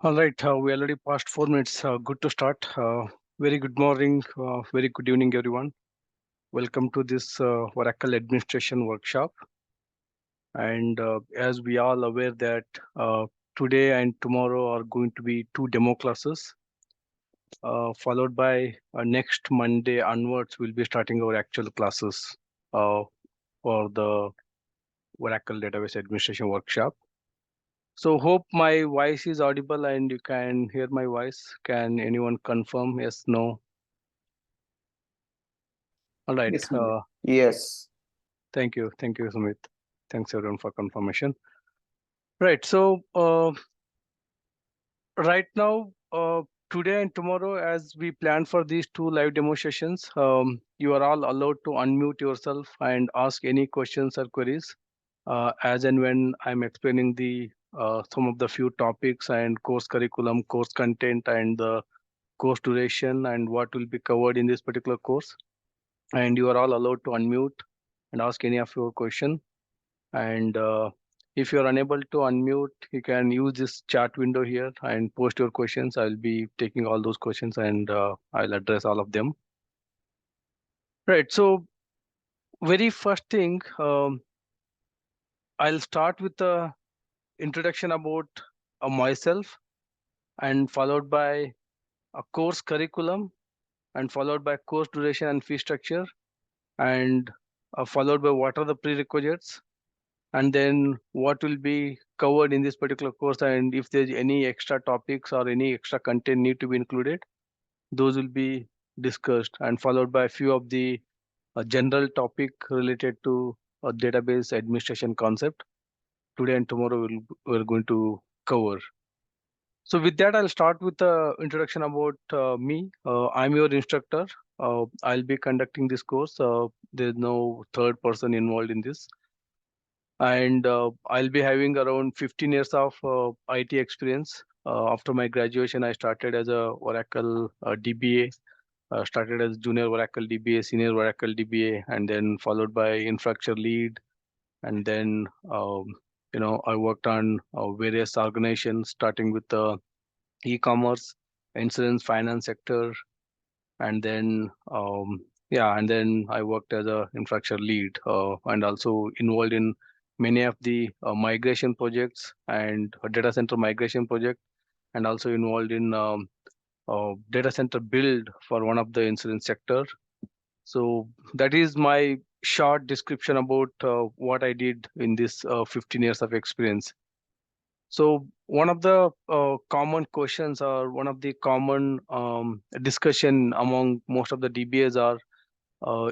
All right, we already passed 4 minutes. Good to start. Very good morning, very good evening, everyone. Welcome to this Oracle Administration Workshop. And as we all aware that today and tomorrow are going to be two demo classes, followed by next Monday onwards, we'll be starting our actual classes uh, for the Oracle Database Administration Workshop. So hope my voice is audible and you can hear my voice. Can anyone confirm? Yes, no? All right. Yes, Sumit. Yes. Thank you. Thank you, Sumit. Thanks everyone for confirmation. Right. So right now, today and tomorrow, as we plan for these two live demo sessions, you are all allowed to unmute yourself and ask any questions or queries as and when I'm explaining the some of the few topics and course curriculum, course content, and the course duration and what will be covered in this particular course. And you are all allowed to unmute and ask any of your question. And if you're unable to unmute, you can use this chat window here and post your questions. I'll be taking all those questions and I'll address all of them. Right. So very first thing, I'll start with the introduction about myself and followed by a course curriculum and followed by course duration and fee structure and followed by what are the prerequisites and then what will be covered in this particular course, and if there's any extra topics or any extra content need to be included, those will be discussed and followed by a few of the general topic related to a database administration concept. Today and tomorrow we're going to cover. So with that, I'll start with the introduction about me. I'm your instructor. I'll be conducting this course. There's no third person involved in this. And I'll be having around 15 years of IT experience. After my graduation, I started as a Oracle DBA, started as junior Oracle DBA, senior Oracle DBA, and then followed by infrastructure lead. And then, I worked on various organizations, starting with the e-commerce, insurance, finance sector, and then and then I worked as a infrastructure lead and also involved in many of the migration projects and a data center migration project, and also involved in data center build for one of the insurance sector. So that is my short description about what I did in this 15 years of experience. So one of the common questions or one of the common discussion among most of the DBAs are,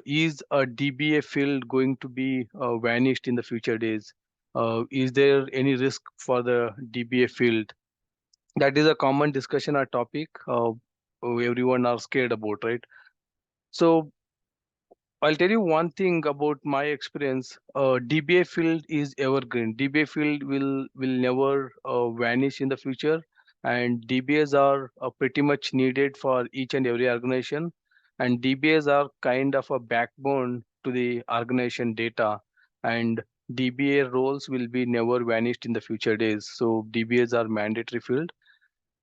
is a DBA field going to be vanished in the future days? Is there any risk for the DBA field? That is a common discussion or topic everyone are scared about, right? So I'll tell you one thing about my experience. DBA field is evergreen. DBA field will never vanish in the future, and DBAs are pretty much needed for each and every organization. And DBAs are kind of a backbone to the organization data, and DBA roles will be never vanished in the future days. So DBAs are mandatory field,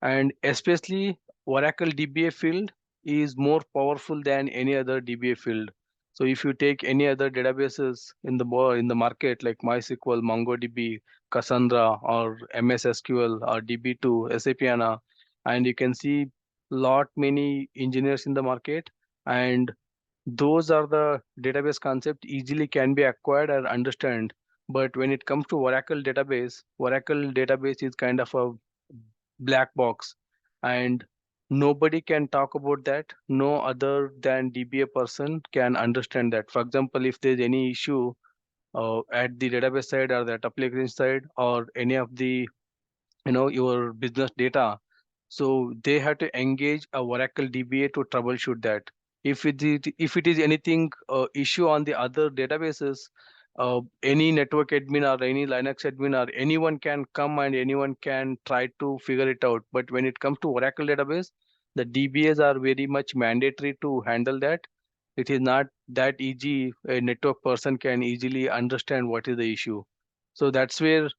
and especially Oracle DBA field is more powerful than any other DBA field. So if you take any other databases in the market like MySQL, MongoDB, Cassandra, or MS SQL, or DB2, SAP HANA, and you can see lot many engineers in the market, and those are the database concept easily can be acquired and understand. But when it comes to Oracle database is kind of a black box, and nobody can talk about that. No other than DBA person can understand that. For example, if there's any issue at the database side or that application side or any of the your business data, so they have to engage a Oracle DBA to troubleshoot that. If it is anything issue on the other databases, any network admin or any Linux admin or anyone can come and anyone can try to figure it out. But when it comes to Oracle database, the DBAs are very much mandatory to handle that. It is not that easy. A network person can easily understand what is the issue. So that's where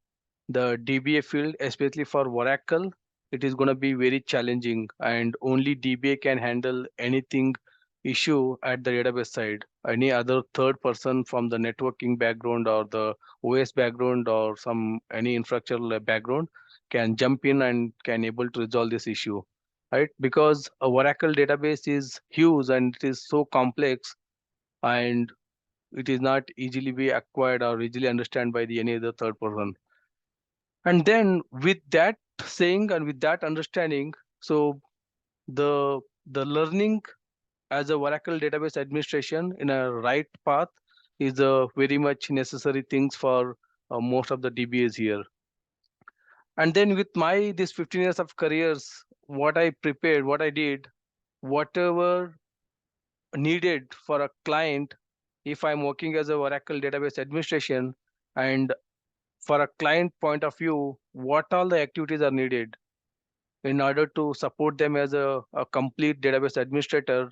the DBA field, especially for Oracle, it is going to be very challenging, and only DBA can handle anything issue at the database side. Any other third person from the networking background or the OS background or some any infrastructure background can jump in and can able to resolve this issue, right? Because a Oracle database is huge and it is so complex, and it is not easily be acquired or easily understand by the any other third person. And then with that saying and with that understanding, so the learning as a Oracle database administration in a right path is a very much necessary things for most of the DBAs here. And then with my this 15 years of careers, what I prepared, what I did, whatever needed for a client, if I'm working as a Oracle database administration, and for a client point of view, what all the activities are needed in order to support them as a complete database administrator.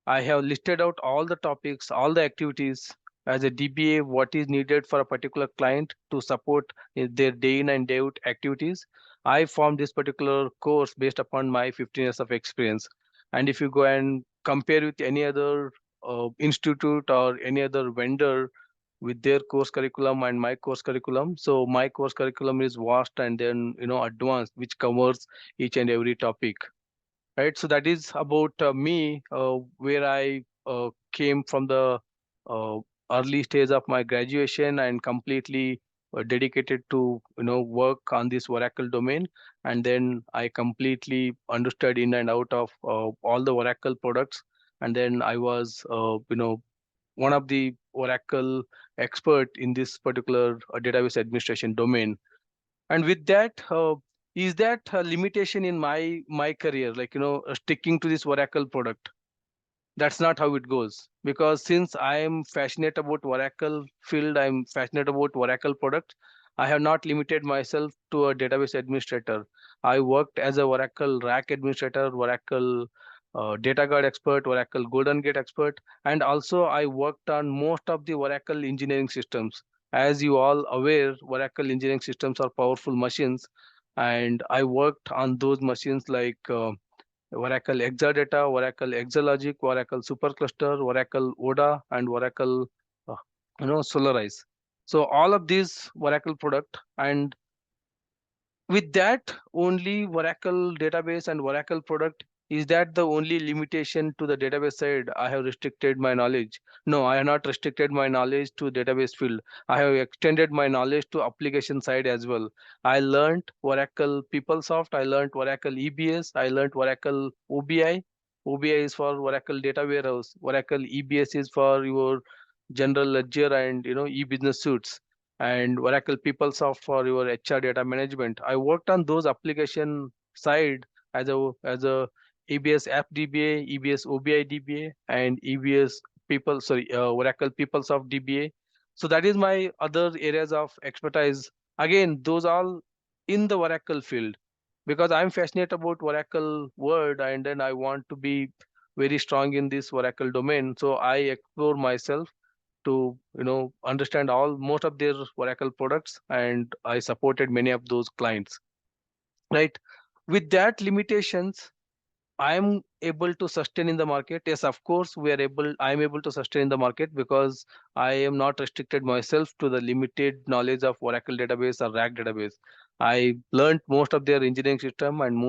I have listed out all the topics, all the activities as a DBA, what is needed for a particular client to support their day in and day out activities. I formed this particular course based upon my 15 years of experience. And if you go and compare with any other institute or any other vendor with their course curriculum and my course curriculum, so my course curriculum is vast and then advanced, which covers each and every topic, right? So that is about me, where I came from the uh, early stage of my graduation and completely dedicated to work on this Oracle domain, and then I completely understood in and out of all the Oracle products, and then I was one of the Oracle expert in this particular database administration domain. And with that, is that a limitation in my career, like sticking to this Oracle product? That's not how it goes, because since I am passionate about Oracle field, I'm passionate about Oracle product. I have not limited myself to a database administrator. I worked as a Oracle rack administrator, Oracle data guard expert, Oracle golden gate expert, and also I worked on most of the Oracle engineering systems. As you all aware, Oracle engineering systems are powerful machines, and I worked on those machines like Oracle Exadata, Oracle Exalogic, Oracle Supercluster, Oracle ODA, and Oracle, Solarize. So all of these Oracle product, and with that only Oracle database and Oracle product, is that the only limitation to the database side? I have restricted my knowledge. No, I have not restricted my knowledge to database field. I have extended my knowledge to application side as well. I learned Oracle PeopleSoft, I learned Oracle EBS, I learned Oracle OBI. OBI is for Oracle Data Warehouse. Oracle EBS is for your general ledger and e-business suites, and Oracle PeopleSoft for your HR data management. I worked on those application side as a EBS App DBA, EBS OBI DBA, and EBS Oracle PeopleSoft DBA. So that is my other areas of expertise. Again, those all in the Oracle field, because I'm passionate about Oracle world and then I want to be very strong in this Oracle domain. So I explore myself to understand all most of their Oracle products, and I supported many of those clients, right? With that limitations, I am able to sustain in the market. Yes, of course, I am able to sustain in the market because I am not restricted myself to the limited knowledge of Oracle database or RAC database. I learned most of their engineering system and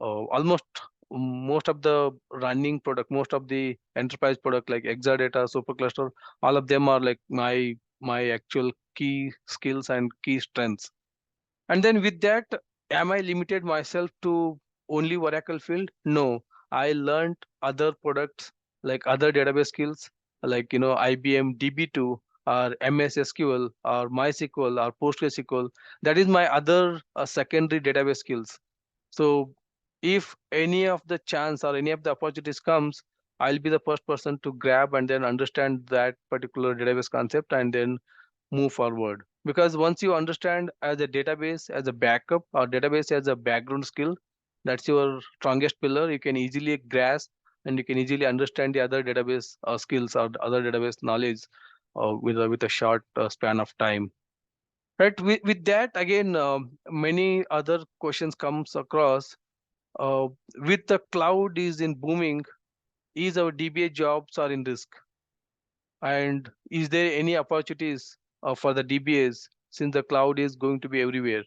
almost most of the running product, most of the enterprise product like Exadata, Supercluster, all of them are like my actual key skills and key strengths. And then with that, am I limited myself to only Oracle field? No, I learned other products like other database skills like IBM DB2 or MS SQL or MySQL or PostgreSQL. That is my other secondary database skills. So if any of the chance or any of the opportunities comes, I'll be the first person to grab and then understand that particular database concept and then move forward. Because once you understand as a database as a backup or database as a background skill, that's your strongest pillar. You can easily grasp and you can easily understand the other database skills or the other database knowledge with a short span of time. Right. With that, again, many other questions comes across. Uh, with the cloud is in booming, is our DBA jobs are in risk? And is there any opportunities for the DBAs since the cloud is going to be everywhere?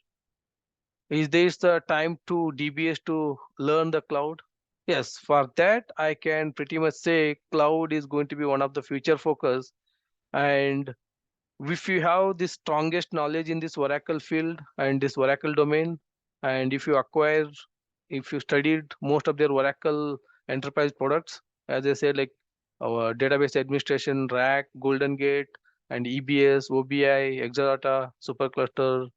Is this the time to DBAs to learn the cloud? Yes, for that, I can pretty much say cloud is going to be one of the future focus. And if you have the strongest knowledge in this Oracle field and this Oracle domain, and if you studied most of their Oracle enterprise products, as I said, like our database administration, RAC, Golden Gate, and EBS, OBI, Exadata, Supercluster,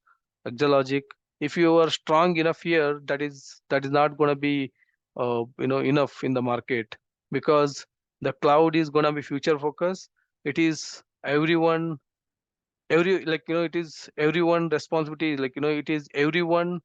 Exalogic. If you are strong enough here, that is not going to be enough in the market, because the cloud is going to be future focus. It is it is everyone responsibility, it is everyone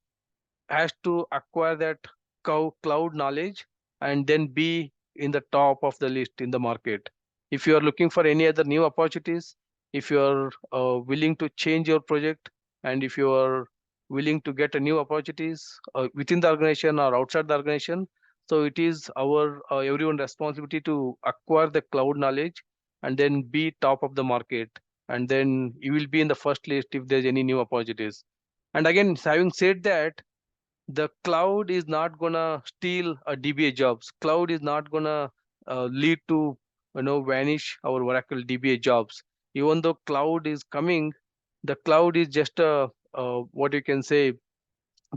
has to acquire that cloud knowledge and then be in the top of the list in the market. If you are looking for any other new opportunities, if you are willing to change your project, and if you are willing to get a new opportunities within the organization or outside the organization, so it is our everyone responsibility to acquire the cloud knowledge and then be top of the market, and then you will be in the first list if there's any new opportunities. And again, having said that, the cloud is not gonna steal a DBA jobs. Cloud is not gonna lead to vanish our Oracle DBA jobs. Even though cloud is coming, the cloud is just a what you can say,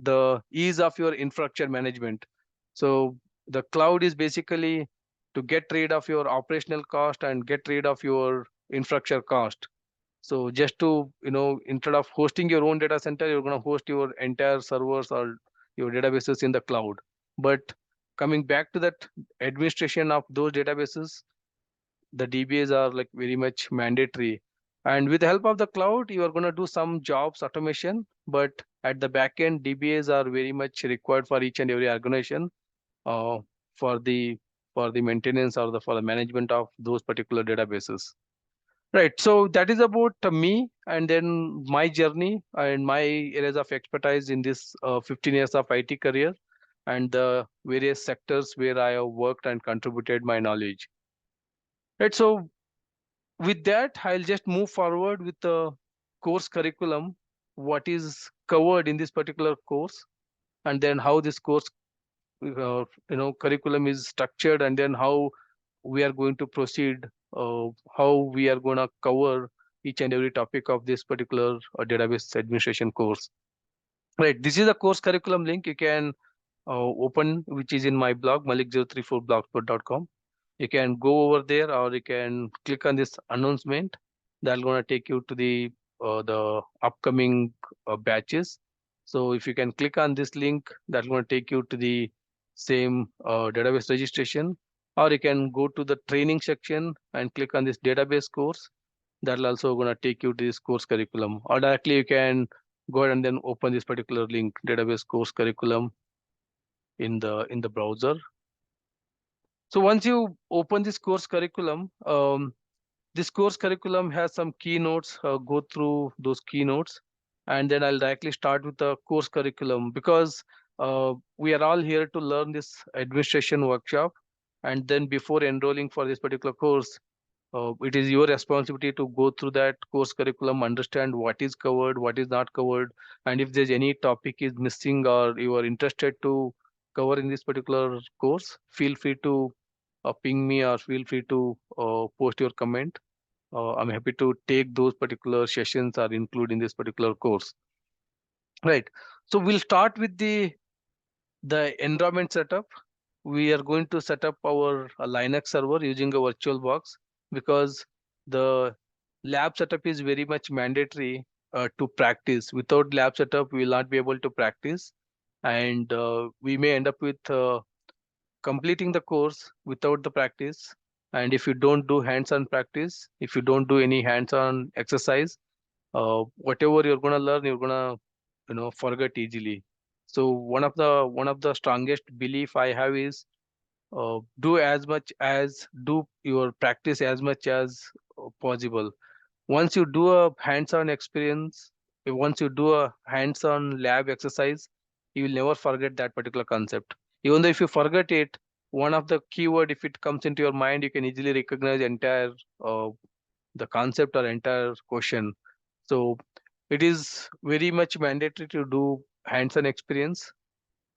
the ease of your infrastructure management. So the cloud is basically to get rid of your operational cost and get rid of your infrastructure cost. So just to, instead of hosting your own data center, you're going to host your entire servers or your databases in the cloud. But coming back to that administration of those databases, the DBAs are like very much mandatory. And with the help of the cloud, you are going to do some jobs automation, but at the back end, DBAs are very much required for each and every organization uh, for the for the maintenance or for the management of those particular databases. Right. So that is about me and then my journey and my areas of expertise in this 15 years of IT career and the various sectors where I have worked and contributed my knowledge. Right. So with that, I'll just move forward with the course curriculum, what is covered in this particular course, and then how this course, curriculum is structured, and then how we are going to proceed, how we are going to cover each and every topic of this particular database administration course. Right. This is the course curriculum link you can open, which is in my blog, malik034blogspot.com. You can go over there, or you can click on this announcement. That's going to take you to the upcoming batches. So if you can click on this link, that's going to take you to the same database registration, or you can go to the training section and click on this database course. That'll also going to take you to this course curriculum, or directly you can go ahead and then open this particular link, database course curriculum, in the browser. So once you open this course curriculum, this course curriculum has some keynotes. Go through those keynotes, and then I'll directly start with the course curriculum, because we are all here to learn this administration workshop. And then before enrolling for this particular course, it is your responsibility to go through that course curriculum, understand what is covered, what is not covered, and if there's any topic is missing or you are interested to cover in this particular course, feel free to ping me, or feel free to post your comment. I'm happy to take those particular sessions or include in this particular course. Right. So we'll start with the environment setup. We are going to set up our Linux server using a virtual box, because the lab setup is very much mandatory to practice. Without lab setup, we will not be able to practice, and we may end up with completing the course without the practice. And if you don't do hands-on practice, if you don't do any hands-on exercise, whatever you're gonna learn, you're gonna forget easily. So one of the strongest belief I have is do your practice as much as possible. Once you do a hands-on experience, once you do a hands-on lab exercise, you will never forget that particular concept. Even though if you forget it, one of the keyword, if it comes into your mind, you can easily recognize entire uh, the concept or entire question. So it is very much mandatory to do hands-on experience.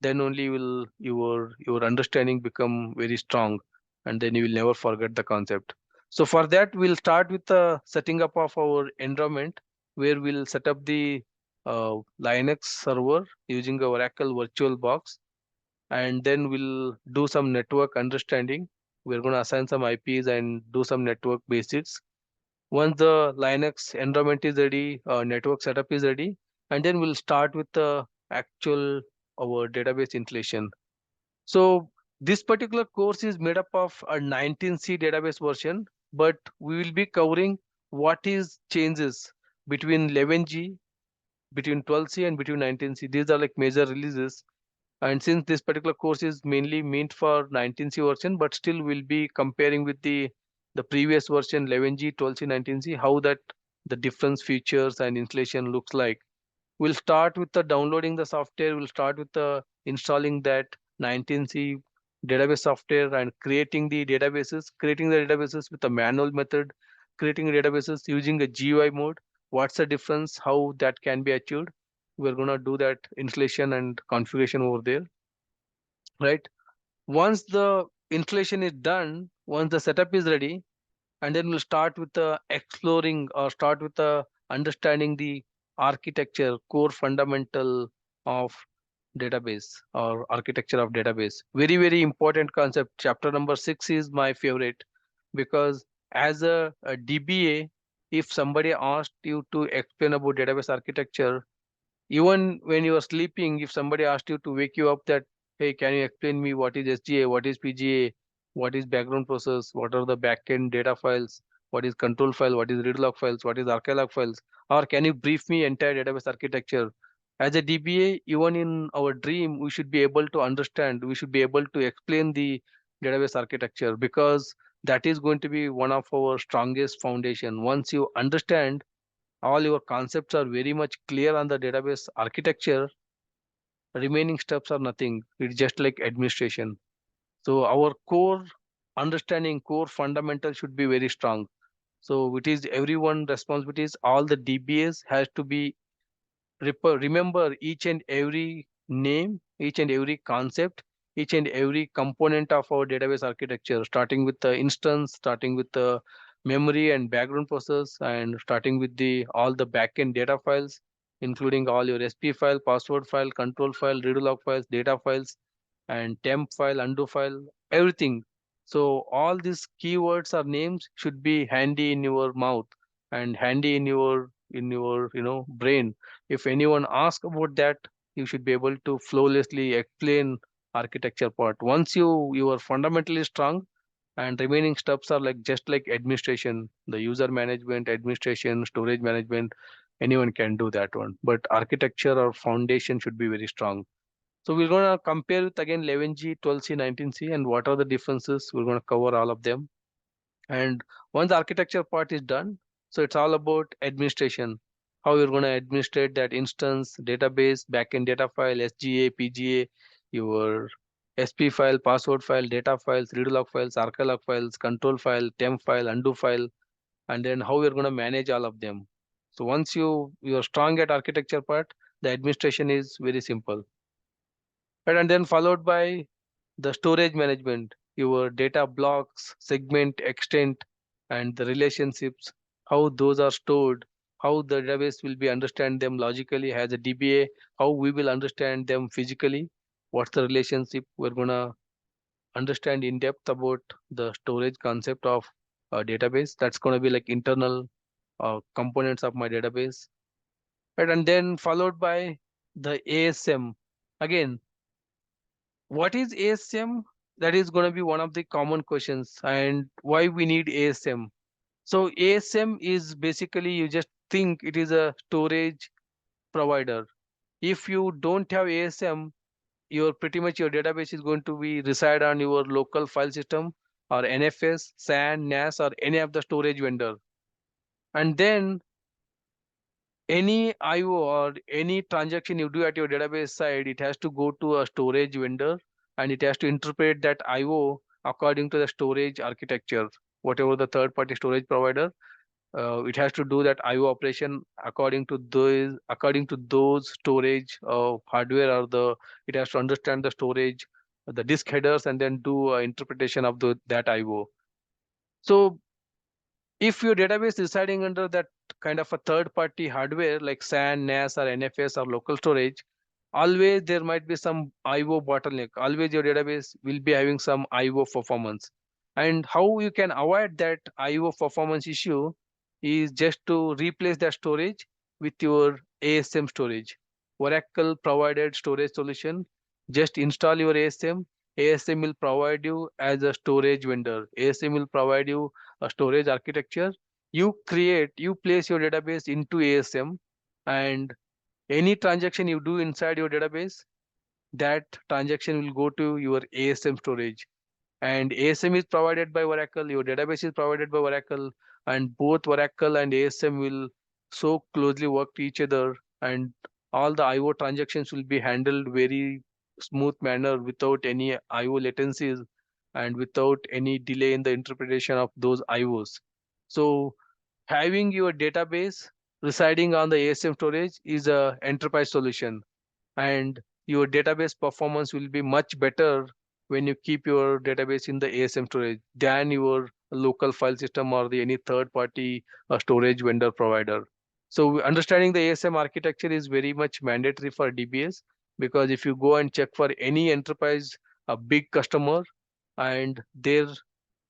Then only will your understanding become very strong, and then you will never forget the concept. So for that, we'll start with the setting up of our environment, where we'll set up the Linux server using a Oracle virtual box, and then we'll do some network understanding. We're going to assign some IPs and do some network basics. Once the Linux environment is ready, network setup is ready, and then we'll start with the actual our database installation. So this particular course is made up of a 19C database version, but we will be covering what is changes between 11G, between 12C and between 19C. These are like major releases. And since this particular course is mainly meant for 19C version, but still we'll be comparing with the previous version 11G, 12C, 19C, how that the difference features and installation looks like. We'll start with the downloading the software. We'll start with the installing that 19C database software and creating the databases with a manual method, creating databases using a GUI mode. What's the difference? How that can be achieved? We're gonna do that installation and configuration over there, right? Once the installation is done, once the setup is ready, and then we'll start with the exploring or start with the understanding the architecture, core fundamental of database or architecture of database. Very, very important concept. Chapter number 6 is my favorite, because as a DBA, if somebody asked you to explain about database architecture, even when you are sleeping, if somebody asked you to wake you up that, hey, can you explain me what is SGA, what is PGA, what is background process, what are the backend data files, what is control file, what is read log files, what is archive files, or can you brief me entire database architecture? As a DBA, even in our dream, we should be able to understand, we should be able to explain the database architecture, because that is going to be one of our strongest foundation. Once you understand, all your concepts are very much clear on the database architecture, remaining steps are nothing. It's just like administration. So our core understanding, core fundamental should be very strong. So it is everyone responsibilities. All the DBAs has to be remember each and every name, each and every concept, each and every component of our database architecture, starting with the instance, starting with the memory and background process, and starting with the all the backend data files, including all your SP file, password file, control file, read log files, data files, and temp file, undo file, everything. So all these keywords or names should be handy in your mouth and handy in your brain. If anyone asks about that, you should be able to flawlessly explain architecture part. Once you are fundamentally strong, and remaining steps are like just like administration, the user management, administration, storage management, anyone can do that one. But architecture or foundation should be very strong. So we're gonna compare with again 11G, 12C, 19C, and what are the differences. We're gonna cover all of them. And once the architecture part is done, so it's all about administration. How you're going to administrate that instance, database, backend data file, SGA, PGA, your SP file, password file, data files, read log files, archive log files, control file, temp file, undo file, and then how you're going to manage all of them. So once you're strong at architecture part, the administration is very simple. Right, and then followed by the storage management, your data blocks, segment, extent, and the relationships, how those are stored, how the database will be understand them logically as a DBA, how we will understand them physically, what's the relationship. We're gonna understand in depth about the storage concept of a database. That's gonna be like internal components of my database, right? And then followed by the ASM. Again, what is ASM? That is going to be one of the common questions, and why we need ASM. So ASM is basically, you just think it is a storage provider. If you don't have ASM, your pretty much your database is going to be reside on your local file system or NFS, SAN, NAS, or any of the storage vendor. And then any IO or any transaction you do at your database side, it has to go to a storage vendor and it has to interpret that IO according to the storage architecture, whatever the third party storage provider. It has to do that IO operation according to those storage hardware, or the it has to understand the storage, the disk headers, and then do interpretation of that IO. So if your database is residing under that kind of a third party hardware like SAN, NAS, or NFS or local storage, always there might be some IO bottleneck. Always your database will be having some IO performance. And how you can avoid that IO performance issue is just to replace that storage with your ASM storage. Oracle provided storage solution. Just install your ASM. ASM will provide you as a storage vendor. ASM will provide you a storage architecture. You place your database into ASM, and any transaction you do inside your database, that transaction will go to your ASM storage. And ASM is provided by Oracle, your database is provided by Oracle, and both Oracle and ASM will so closely work to each other, and all the IO transactions will be handled very smooth manner without any IO latencies and without any delay in the interpretation of those IOs. So having your database residing on the ASM storage is a enterprise solution, and your database performance will be much better when you keep your database in the ASM storage than your local file system or the any third party storage vendor provider. So understanding the ASM architecture is very much mandatory for DBAs, because if you go and check for any enterprise, a big customer, and their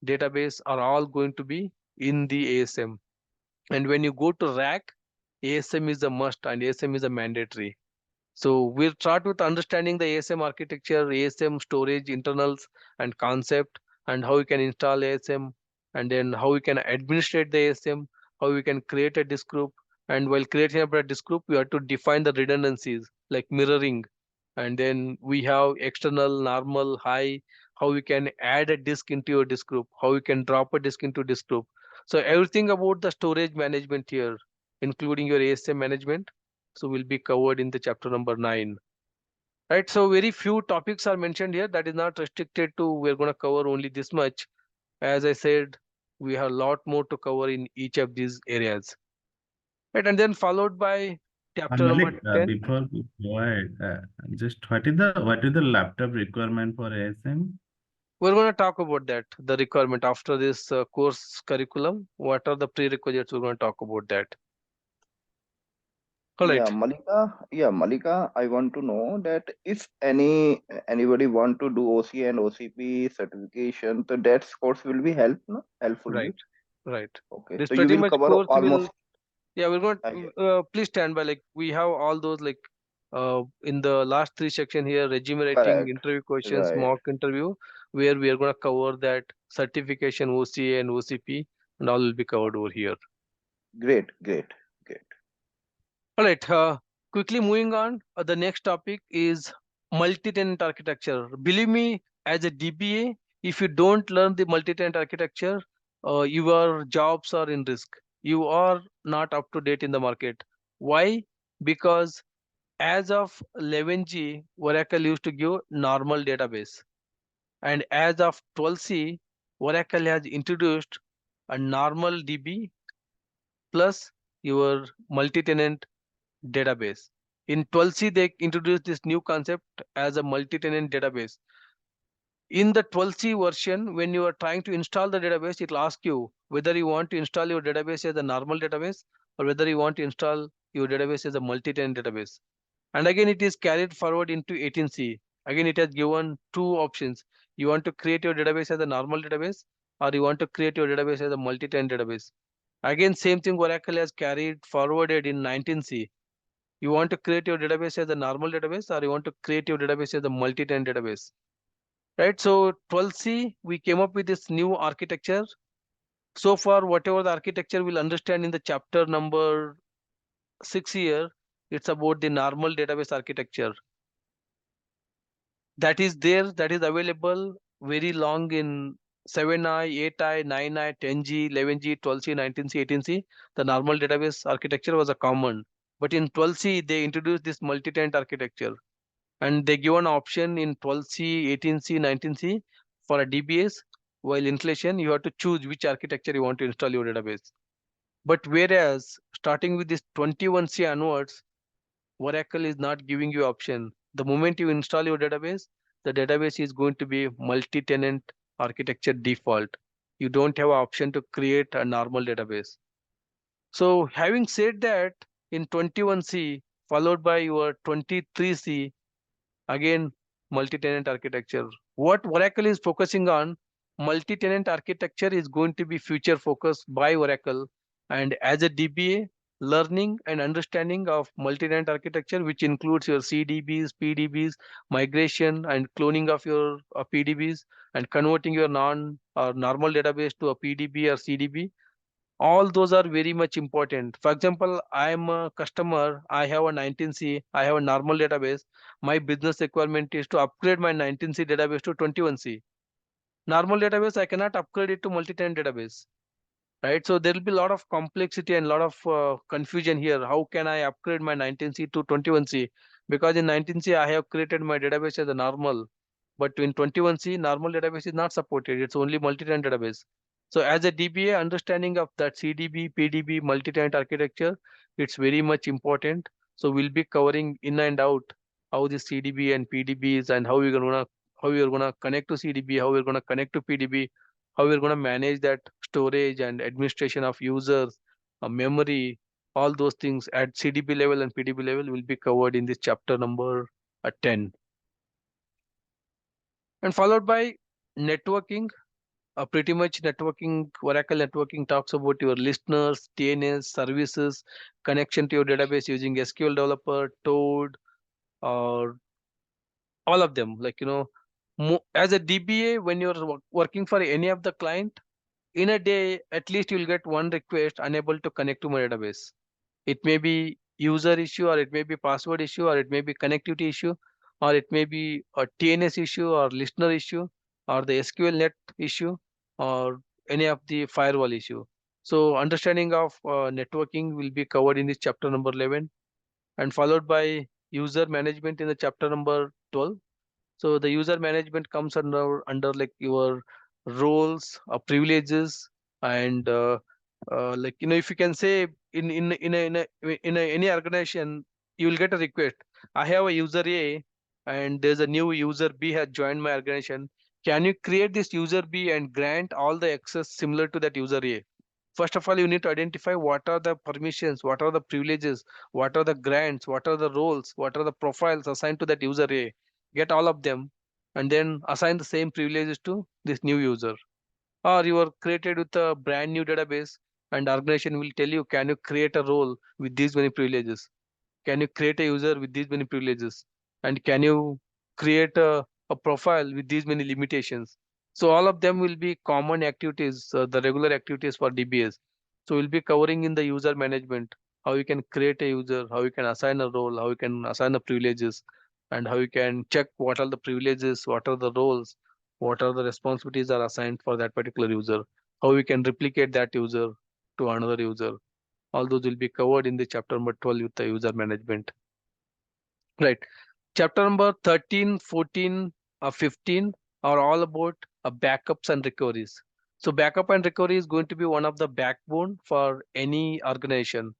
database are all going to be in the ASM. And when you go to rack, ASM is a must and ASM is a mandatory. So we'll start with understanding the ASM architecture, ASM storage internals and concept, and how you can install ASM, and then how you can administrate the ASM, how you can create a disk group. And while creating a disk group, we have to define the redundancies like mirroring. And then we have external, normal, high, how you can add a disk into your disk group, how you can drop a disk into disk group. So everything about the storage management here, including your ASM management, so will be covered in the chapter number 9. Right, so very few topics are mentioned here. That is not restricted to we're going to cover only this much. As I said, we have a lot more to cover in each of these areas. Right, and then followed by chapter number Malik, 10. before we go ahead, just what is the laptop requirement for ASM? We're going to talk about that, the requirement after this course curriculum. What are the prerequisites? We're going to talk about that. All right. Malika, I want to know that if anybody want to do OC and OCP certification, so that course will be helpful, Right. no? Right. Okay, This so you pretty will much cover course will. almost. Yeah, we're going Yeah, to, please stand by. Like we have all those like in the last 3 section here, resume writing, correct, interview questions, right. mock interview, where we are going to cover that certification, OCA and OCP, and all will be covered over here. Great, great, great. All right. Quickly moving on. The next topic is multi-tenant architecture. Believe me, as a DBA, if you don't learn the multi-tenant architecture, your jobs are in risk. You are not up to date in the market. Why? Because as of 11G, Oracle used to give normal database. And as of 12C, Oracle has introduced a normal DB plus your multi-tenant database. In 12C, they introduced this new concept as a multi-tenant database. In the 12C version, when you are trying to install the database, it will ask you whether you want to install your database as a normal database or whether you want to install your database as a multi-tenant database. And again, it is carried forward into 18C. Again, it has given 2 options. You want to create your database as a normal database, or you want to create your database as a multi-tenant database. Again, same thing Oracle has carried forwarded in 19C. You want to create your database as a normal database, or you want to create your database as a multi-tenant database. Right, so 12C, we came up with this new architecture. So far, whatever the architecture we'll understand in the chapter number 6 here, it's about the normal database architecture. That is there, that is available very long in 7i, 8i, 9i, 10G, 11G, 12C, 19C, 18C. The normal database architecture was a common. But in 12C, they introduced this multi-tenant architecture, and they give an option in 12C, 18C, 19C for a DBAs. While installation, you have to choose which architecture you want to install your database. But whereas starting with this 21C onwards, Oracle is not giving you option. The moment you install your database, the database is going to be multi-tenant architecture default. You don't have an option to create a normal database. So having said that, in 21C followed by your 23C, again multi-tenant architecture. What Oracle is focusing on, multi-tenant architecture is going to be future focused by Oracle, and as a DBA, learning and understanding of multi-tenant architecture, which includes your CDBs, PDBs, migration and cloning of your PDBs, and converting your non or normal database to a PDB or CDB, all those are very much important. For example, I am a customer, I have a 19C, I have a normal database. My business requirement is to upgrade my 19C database to 21C. Normal database, I cannot upgrade it to multi-tenant database, right? So there will be a lot of complexity and a lot of confusion here. How can I upgrade my 19C to 21C? Because in 19C, I have created my database as a normal, but in 21C, normal database is not supported. It's only multi-tenant database. So as a DBA, understanding of that CDB, PDB, multi-tenant architecture, it's very much important. So we'll be covering in and out how the CDB and PDB is, and how you're gonna connect to CDB, how you're gonna connect to PDB, how we're going to manage that storage and administration of users, memory, all those things at CDB level and PDB level will be covered in this chapter number 10. And followed by networking. Pretty much networking, Oracle networking talks about your listeners, TNS, services, connection to your database using SQL developer, Toad, or all of them. Like, as a DBA, when you're working for any of the client, in a day, at least you'll get one request unable to connect to my database. It may be user issue, or it may be password issue, or it may be connectivity issue, or it may be a TNS issue, or listener issue, or the SQL net issue, or any of the firewall issue. So understanding of networking will be covered in this chapter number 11, and followed by user management in the chapter number 12. So the user management comes under like your roles, privileges, and like if you can say in any organization, you will get a request. I have a user A, and there's a new user B has joined my organization. Can you create this user B and grant all the access similar to that user A? First of all, you need to identify what are the permissions, what are the privileges, what are the grants, what are the roles, what are the profiles assigned to that user A. Get all of them, and then assign the same privileges to this new user. Or you are created with a brand new database, and organization will tell you, can you create a role with these many privileges? Can you create a user with these many privileges? And can you create a profile with these many limitations? So all of them will be common activities, the regular activities for DBAs. So we'll be covering in the user management, how you can create a user, how you can assign a role, how you can assign the privileges, and how you can check what are the privileges, what are the roles, what are the responsibilities are assigned for that particular user, how we can replicate that user to another user. All those will be covered in the chapter number 12 with the user management. Right. Chapter number 13, 14, 15 are all about backups and recoveries. So backup and recovery is going to be one of the backbone for any organization,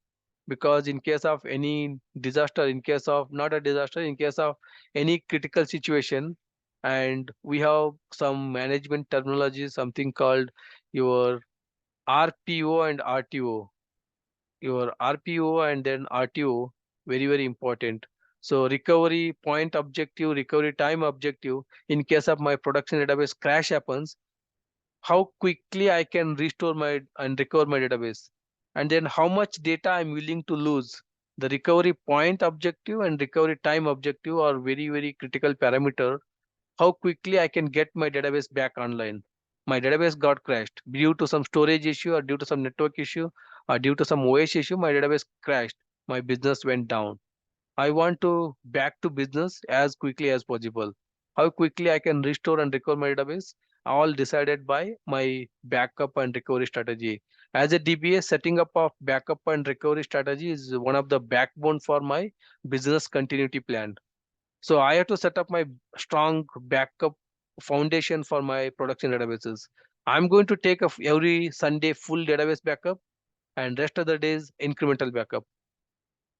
because in case of any disaster, in case of not a disaster, in case of any critical situation, and we have some management terminology, something called your RPO and RTO. Your RPO and then RTO, very, very important. So recovery point objective, recovery time objective. In case of my production database crash happens, how quickly I can restore my and recover my database, and then how much data I'm willing to lose. The recovery point objective and recovery time objective are very, very critical parameter. How quickly I can get my database back online. My database got crashed due to some storage issue, or due to some network issue, or due to some OS issue. My database crashed. My business went down. I want to back to business as quickly as possible. How quickly I can restore and recover my database? all decided by my backup and recovery strategy. As a DBA, setting up of backup and recovery strategy is one of the backbone for my business continuity plan. So I have to set up my strong backup foundation for my production databases. I'm going to take every Sunday full database backup and rest of the days incremental backup.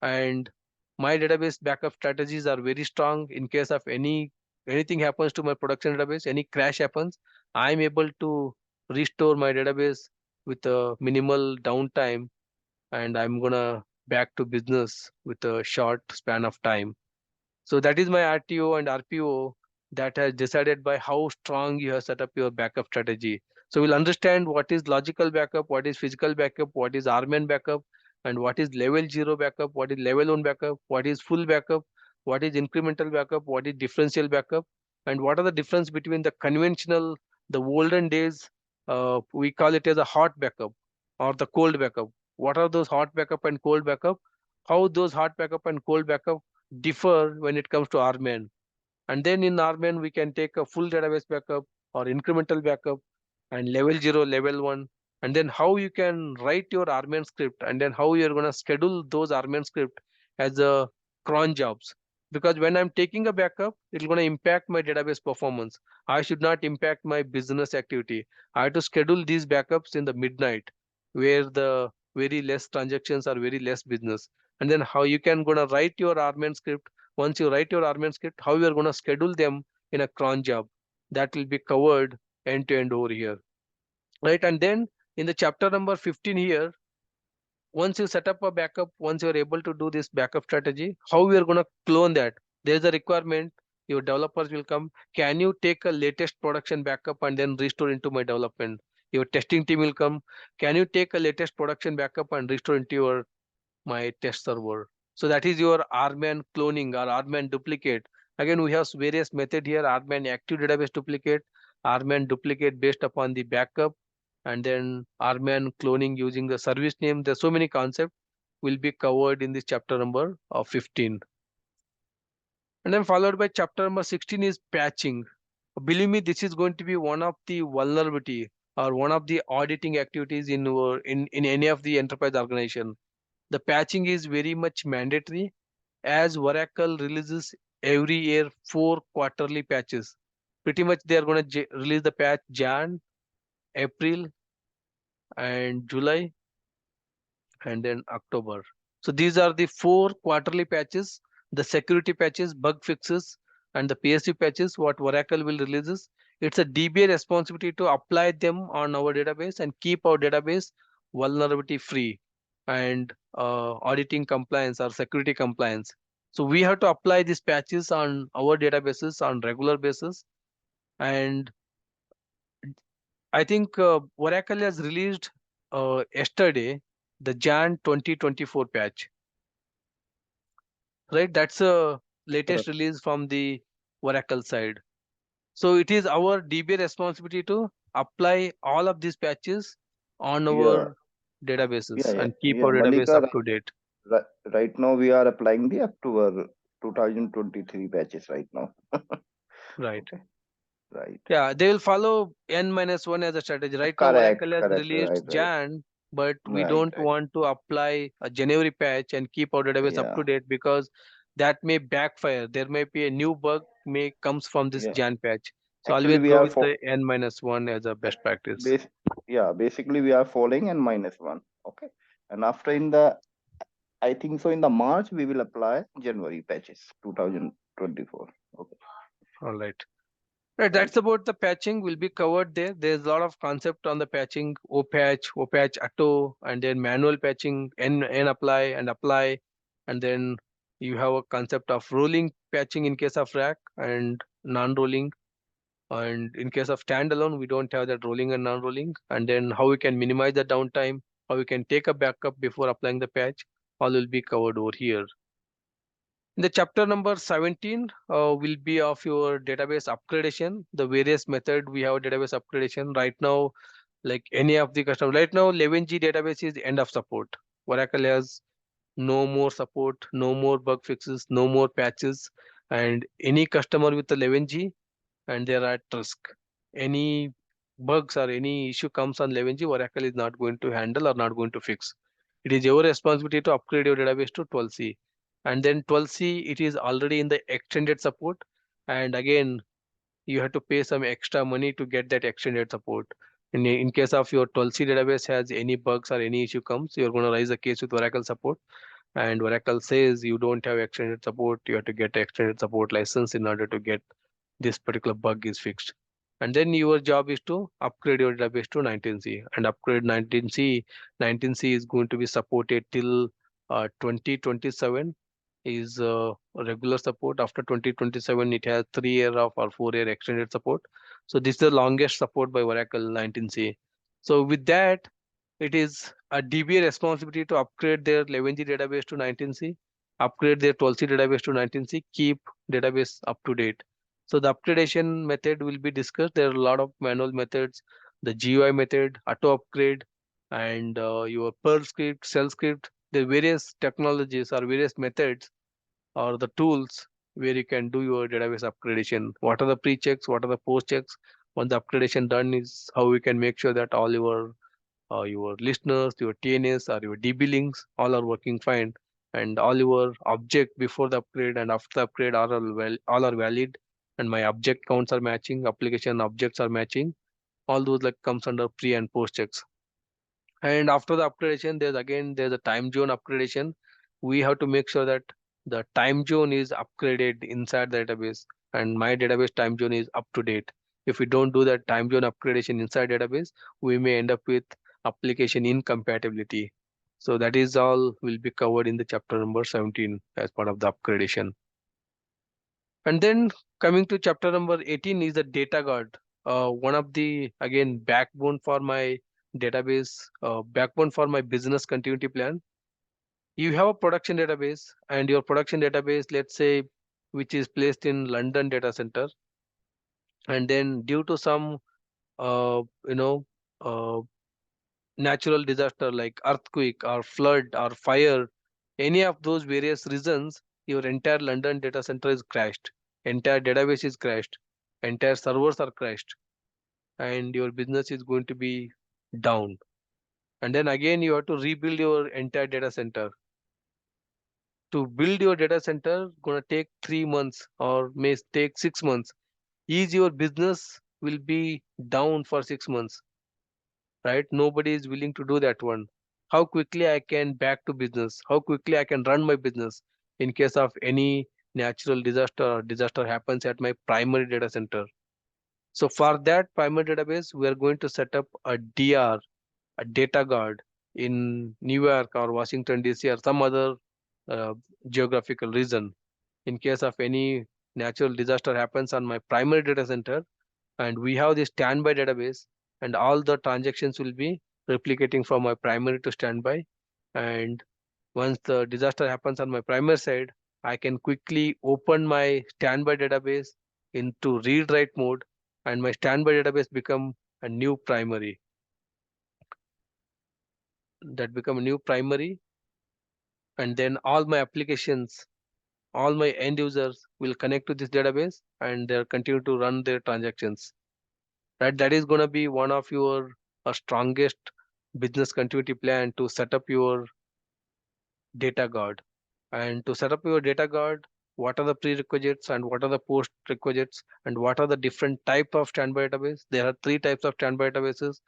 And my database backup strategies are very strong. In case of anything happens to my production database, any crash happens, I'm able to restore my database with a minimal downtime, and I'm gonna back to business with a short span of time. So that is my RTO and RPO that has decided by how strong you have set up your backup strategy. So we'll understand what is logical backup, what is physical backup, what is RMAN backup, and what is level 0 backup, what is level 1 backup, what is full backup, what is incremental backup, what is differential backup, and what are the difference between the conventional, the olden days, we call it as a hot backup or the cold backup. What are those hot backup and cold backup? How those hot backup and cold backup differ when it comes to RMAN. And then in RMAN, we can take a full database backup or incremental backup and level 0, level 1. And then how you can write your RMAN script and then how you're going to schedule those RMAN script as a cron jobs. Because when I'm taking a backup, it's going to impact my database performance. I should not impact my business activity. I have to schedule these backups in the midnight where the very less transactions are very less business. And then how you can gonna write your RMAN script. Once you write your RMAN script, how you are gonna schedule them in a cron job. That will be covered end to end over here, right? And then in the chapter number 15 here, once you set up a backup, once you're able to do this backup strategy, how we are going to clone that? There's a requirement. Your developers will come. Can you take a latest production backup and then restore into my development? Your testing team will come. Can you take a latest production backup and restore into your my test server? So that is your RMAN cloning or RMAN duplicate. Again, we have various method here: RMAN active database duplicate, RMAN duplicate based upon the backup, and then RMAN cloning using the service name. There's so many concepts will be covered in this chapter number of 15. And then followed by chapter number 16 is patching. Believe me, this is going to be one of the vulnerability or one of the auditing activities in any of the enterprise organization. The patching is very much mandatory as Oracle releases every year 4 quarterly patches. Pretty much they are going to release the patch Jan, April, and July, and then October. So these are the 4 quarterly patches, the security patches, bug fixes, and the PSU patches, what Oracle will releases. It's a DBA responsibility to apply them on our database and keep our database vulnerability free and auditing compliance or security compliance. So we have to apply these patches on our databases on regular basis. And I think Oracle has released yesterday the Jan 2024 patch, right? That's a latest Correct. release from the Oracle side. So it is our DBA responsibility to apply all of these patches on Yeah, our databases yeah, and keep yeah. our database Malika, up to date. right now we are applying the October 2023 patches right now. Right. Okay, right. Yeah, they will follow N-1 as a strategy. Right now, Correct, Oracle has correct, released right, Jan, but we right, don't right. want to apply a January patch and keep our database up Yeah, to date because that may backfire. There may be a new bug may comes from this yeah. Jan patch. So Actually, always we go are with for the N-1 as a best practice. base. Yeah, basically we are following N-1. Okay, and after in the, I think so in the March we will apply January patches 2024. Okay, All right. Right, right. that's about the patching will be covered there. There's a lot of concept on the patching, O patch auto, and then manual patching, N apply, and then you have a concept of rolling patching in case of rack and non-rolling. And in case of standalone, we don't have that rolling and non-rolling. And then how we can minimize the downtime, how we can take a backup before applying the patch, all will be covered over here. In the chapter number 17 will be of your database upgradation, the various method we have database upgradation. Right now, like any of the customer, right now 11G database is end of support. Oracle has no more support, no more bug fixes, no more patches, and any customer with 11G and they are at risk. any bugs or any issue comes on 11G, Oracle is not going to handle or not going to fix. It is your responsibility to upgrade your database to 12C. And then 12C, it is already in the extended support. And again, you have to pay some extra money to get that extended support. In case of your 12C database has any bugs or any issue comes, you're going to raise a case with Oracle support. And Oracle says you don't have extended support, you have to get extended support license in order to get this particular bug is fixed. And then your job is to upgrade your database to 19C and upgrade 19C. 19C is going to be supported till 2027 is regular support. After 2027, it has 3 year of or 4 year extended support. So this is the longest support by Oracle 19C. So with that, it is a DBA responsibility to upgrade their 11G database to 19C, upgrade their 12C database to 19C, keep database up to date. So the upgradation method will be discussed. There are a lot of manual methods, the GUI method, auto upgrade, and your Perl script, shell script. There are various technologies or various methods or the tools where you can do your database upgradation. What are the pre-checks? What are the post-checks? Once the upgradation done is how we can make sure that all your listeners, your TNS or your DB links, all are working fine, and all your object before the upgrade and after the upgrade all are valid, and my object counts are matching, application objects are matching. All those like comes under pre and post checks. And after the upgradation, there's a time zone upgradation. We have to make sure that the time zone is upgraded inside the database, and my database time zone is up to date. If we don't do that time zone upgradation inside database, we may end up with application incompatibility. So that is all will be covered in the chapter number 17 as part of the upgradation. And then coming to chapter number 18 is the data guard. One of the again backbone for my database, backbone for my business continuity plan. You have a production database, and your production database, let's say, which is placed in London data center, and then due to some uh, you know uh, natural disaster like earthquake or flood or fire, any of those various reasons, your entire London data center is crashed, entire database is crashed, entire servers are crashed, and your business is going to be down. And then again, you have to rebuild your entire data center. To build your data center, gonna take 3 months or may take 6 months. Is your business will be down for 6 months, right? Nobody is willing to do that one. How quickly I can back to business? How quickly I can run my business in case of any natural disaster happens at my primary data center? So for that primary database, we are going to set up a DR, a data guard in New York or Washington DC or some other uh, geographical region. In case of any natural disaster happens on my primary data center, and we have this standby database, and all the transactions will be replicating from my primary to standby. And once the disaster happens on my primary side, I can quickly open my standby database into read write mode, and my standby database become a new primary. That become a new primary, and then all my applications, all my end users will connect to this database, and they'll continue to run their transactions. Right? That is going to be one of your strongest business continuity plan to set up your data guard. And to set up your data guard, what are the prerequisites and what are the post requisites and what are the different type of standby database? There are 3 types of standby databases,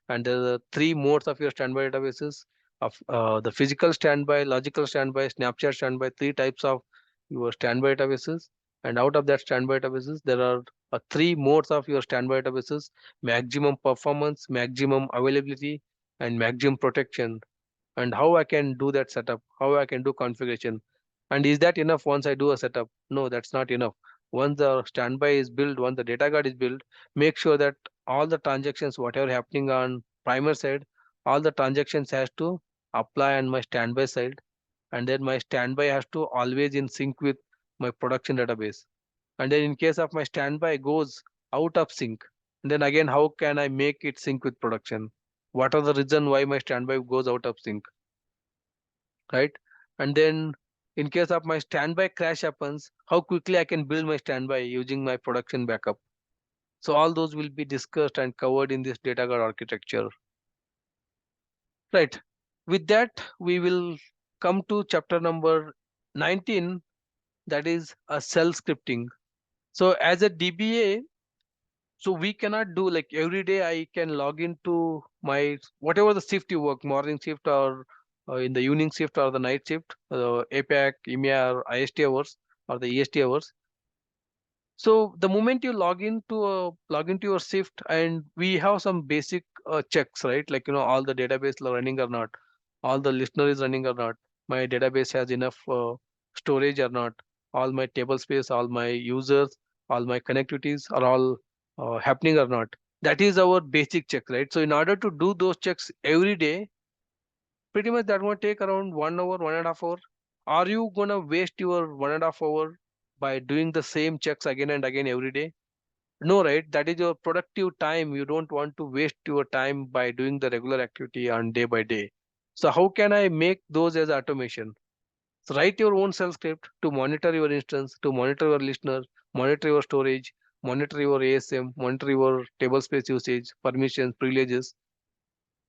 and there are 3 modes of your standby databases of the physical standby, logical standby, snapshot standby, 3 types of your standby databases. And out of that standby databases, there are 3 modes of your standby databases: maximum performance, maximum availability, and maximum protection. And how I can do that setup, how I can do configuration. And is that enough once I do a setup? No, that's not enough. Once the standby is built, once the data guard is built, make sure that all the transactions, whatever happening on primer side, all the transactions has to apply on my standby side. And then my standby has to always in sync with my production database. And then in case of my standby goes out of sync, then again, how can I make it sync with production? What are the reason why my standby goes out of sync, right? And then in case of my standby crash happens, how quickly I can build my standby using my production backup. So all those will be discussed and covered in this data guard architecture. Right. With that, we will come to chapter number 19, that is a cell scripting. So as a DBA, so we cannot do like every day I can log into my whatever the shift you work, morning shift or in the evening shift or the night shift, APAC, EMEA or IST hours or the EST hours. So the moment you log into your shift, and we have some basic checks, right? Like all the database are running or not, all the listener is running or not, my database has enough storage or not, all my table space, all my users, all my connectivities are all happening or not. That is our basic check, right? So in order to do those checks every day, pretty much that will take around 1 hour, 1.5 hour. Are you gonna waste your 1.5 hour by doing the same checks again and again every day? No, right? That is your productive time. You don't want to waste your time by doing the regular activity on day by day. So how can I make those as automation? So write your own shell script to monitor your instance, to monitor your listener, monitor your storage, monitor your ASM, monitor your table space usage, permissions, privileges,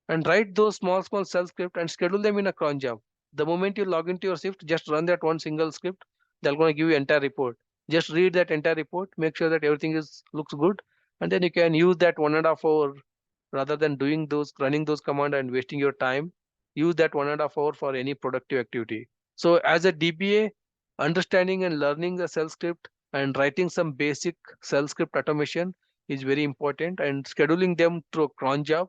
and write those small shell script and schedule them in a cron job. The moment you log into your shift, just run that one single script. They're going to give you entire report. Just read that entire report, make sure that everything is looks good, and then you can use that 1.5 hour rather than doing those running those command and wasting your time. Use that 1.5 hour for any productive activity. So as a DBA, understanding and learning the shell script and writing some basic shell script automation is very important, and scheduling them through a cron job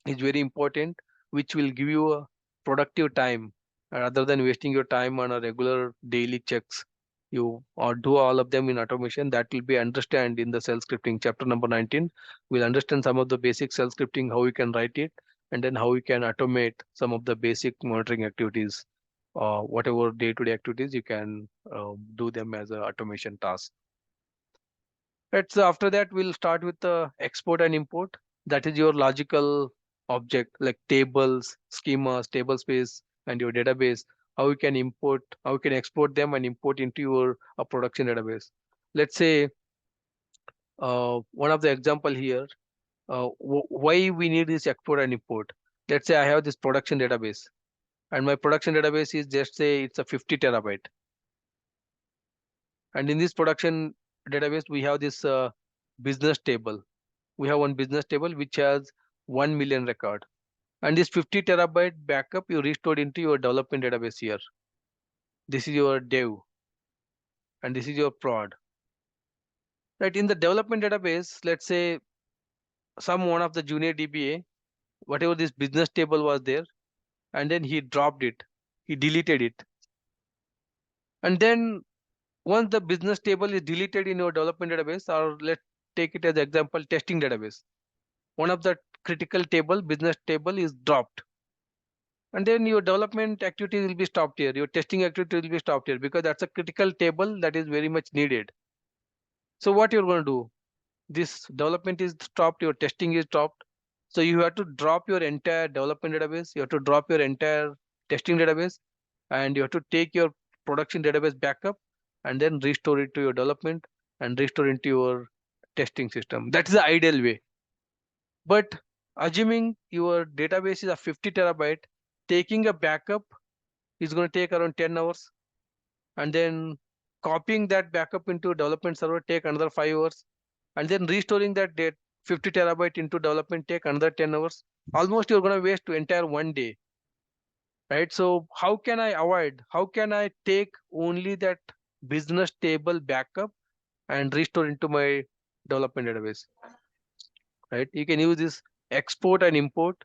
is very important, which will give you a productive time rather than wasting your time on a regular daily checks. You or do all of them in automation. That will be understand in the cell scripting chapter number 19. We'll understand some of the basic cell scripting, how we can write it, and then how we can automate some of the basic monitoring activities. Whatever day-to-day activities you can do them as a automation task. Right, so after that, we'll start with the export and import. That is your logical object like tables, schemas, table space, and your database. How you can import, how you can export them and import into your production database. Let's say one of the example here, why we need this export and import. Let's say I have this production database, and my production database is just say it's a 50 terabyte. And in this production database, we have this business table. We have one business table which has 1 million record. And this 50 terabyte backup you restored into your development database here. This is your dev, and this is your prod. Right, in the development database, let's say some one of the junior DBA, whatever this business table was there, and then he dropped it, he deleted it. And then once the business table is deleted in your development database, or let's take it as example, testing database. One of the critical table, business table, is dropped. And then your development activity will be stopped here. Your testing activity will be stopped here because that's a critical table that is very much needed. So what you're going to do? This development is stopped, your testing is stopped. So you have to drop your entire development database. You have to drop your entire testing database, and you have to take your production database backup and then restore it to your development and restore into your testing system. That is the ideal way. But assuming your database is a 50 terabyte, taking a backup is going to take around 10 hours. And then copying that backup into development server take another 5 hours. And then restoring that 50 terabyte into development take another 10 hours. Almost you're going to waste the entire one day. Right? So how can I avoid? How can I take only that business table backup and restore into my development database? Right? You can use this export and import.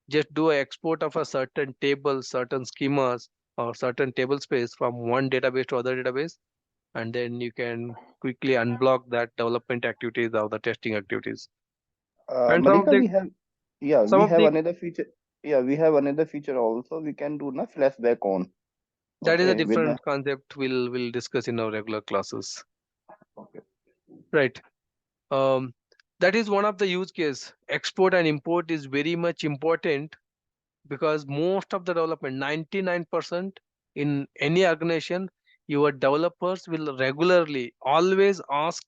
Just do an export of a certain table, certain schemas, or certain table space from one database to other database, and then you can quickly unblock that development activities or the testing activities. And Malika, we have some of the another feature. Yeah, we have another feature also. We can do na flashback on. that is a Okay, with the different concept we'll discuss in our regular classes. okay. Right. Um, that is one of the use case. Export and import is very much important because most of the development, 99% in any organization, your developers will regularly always ask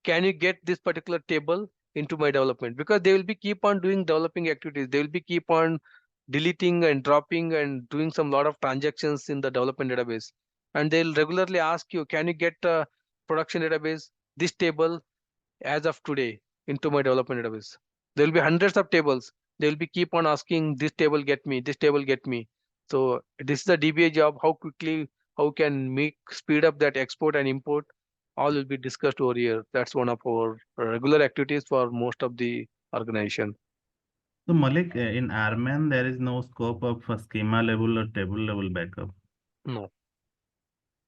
can you get this particular table into my development? Because they will be keep on doing developing activities. They will be keep on deleting and dropping and doing some lot of transactions in the development database. And they'll regularly ask you, can you get a production database, this table as of today into my development database? There will be hundreds of tables. They will be keep on asking, this table get me, this table get me. So this is the DBA job. How quickly, how can make speed up that export and import? All will be discussed over here. That's one of our regular activities for most of the organization. So Malik, in RMAN, there is no scope of a schema level or table level backup. No,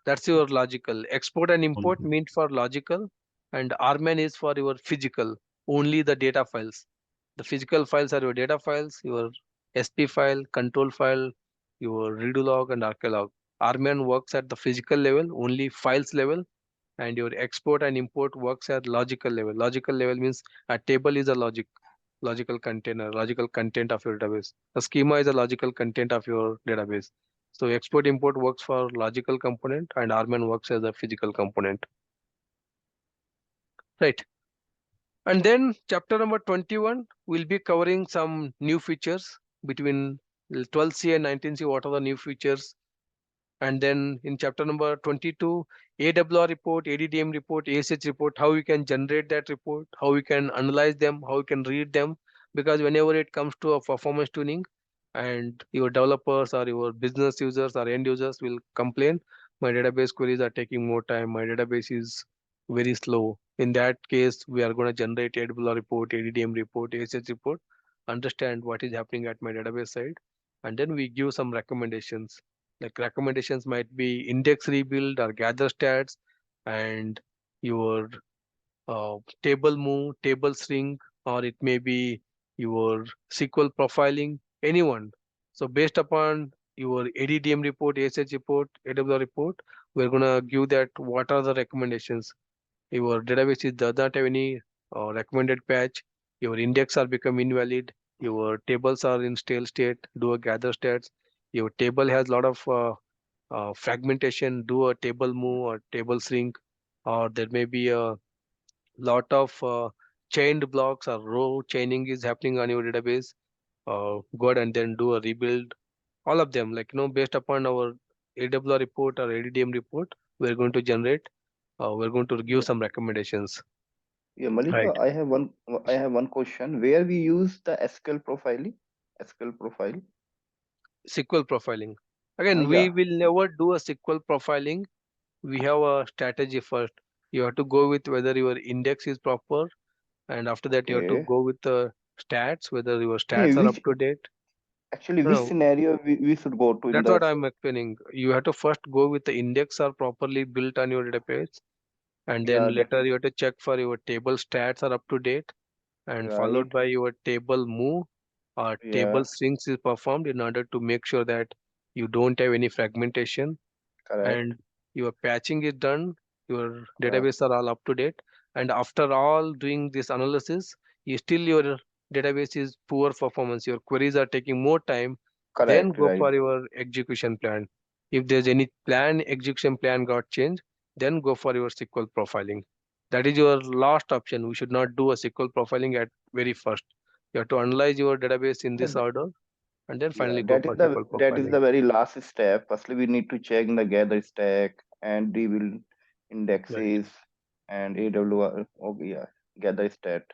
that's your logical. Export and import Okay. meant for logical, and RMAN is for your physical, only the data files. The physical files are your data files, your SP file, control file, your redo log and arclog. RMAN works at the physical level, only files level, and your export and import works at logical level. Logical level means a table is a logical container, logical content of your database. A schema is a logical content of your database. So export import works for logical component and RMAN works as a physical component. Right. And then chapter number 21 will be covering some new features between 12C and 19C. What are the new features? And then in chapter number 22, AWR report, ADDM report, ASH report, how we can generate that report, how we can analyze them, how we can read them. Because whenever it comes to a performance tuning and your developers or your business users or end users will complain, my database queries are taking more time, my database is very slow. In that case, we are going to generate AWR report, ADDM report, ASH report, understand what is happening at my database side, and then we give some recommendations. Like recommendations might be index rebuild or gather stats and your table move, table shrink, or it may be your SQL profiling, anyone. So based upon your ADDM report, ASH report, AWR report, we're gonna give that what are the recommendations. Your database does not have any recommended patch, your index are become invalid, your tables are in stale state, do a gather stats, your table has a lot of fragmentation, do a table move or table shrink, or there may be a lot of chained blocks or row chaining is happening on your database. Go ahead and then do a rebuild. All of them, like based upon our AWR report or ADDM report, we're going to generate. We're going to give Yeah, some recommendations. yeah, Right. Malika, I have one question. Where we use the SQL profiling? SQL profile. SQL profiling. Again, we Yeah. will never do a SQL profiling. We have a strategy first. You have to go with whether your index is proper, and after that you have to Okay. go with the stats, whether your Hey, stats are up which to date. actually which No, scenario we should go to in that's the what I'm explaining. You have to first go with the index are properly built on your database, and yeah then that later you have to check for your table stats are up to date, and right followed by your table move or table yeah strings is performed in order to make sure that you don't have any fragmentation, correct and your patching is done, your yeah database are all up to date, and after all doing this analysis, you still your database is poor performance, your queries are taking more time, then correct go right for your execution plan. If there's any plan, execution plan got changed, then go for your SQL profiling. That is your last option. We should not do a SQL profiling at very first. You have to analyze your database in yeah, this order and then yeah finally go for SQL that is profiling. the very last step. Firstly we need to check the gather stack and rebuild Right. indexes and AWR. Okay, yeah, gather stat.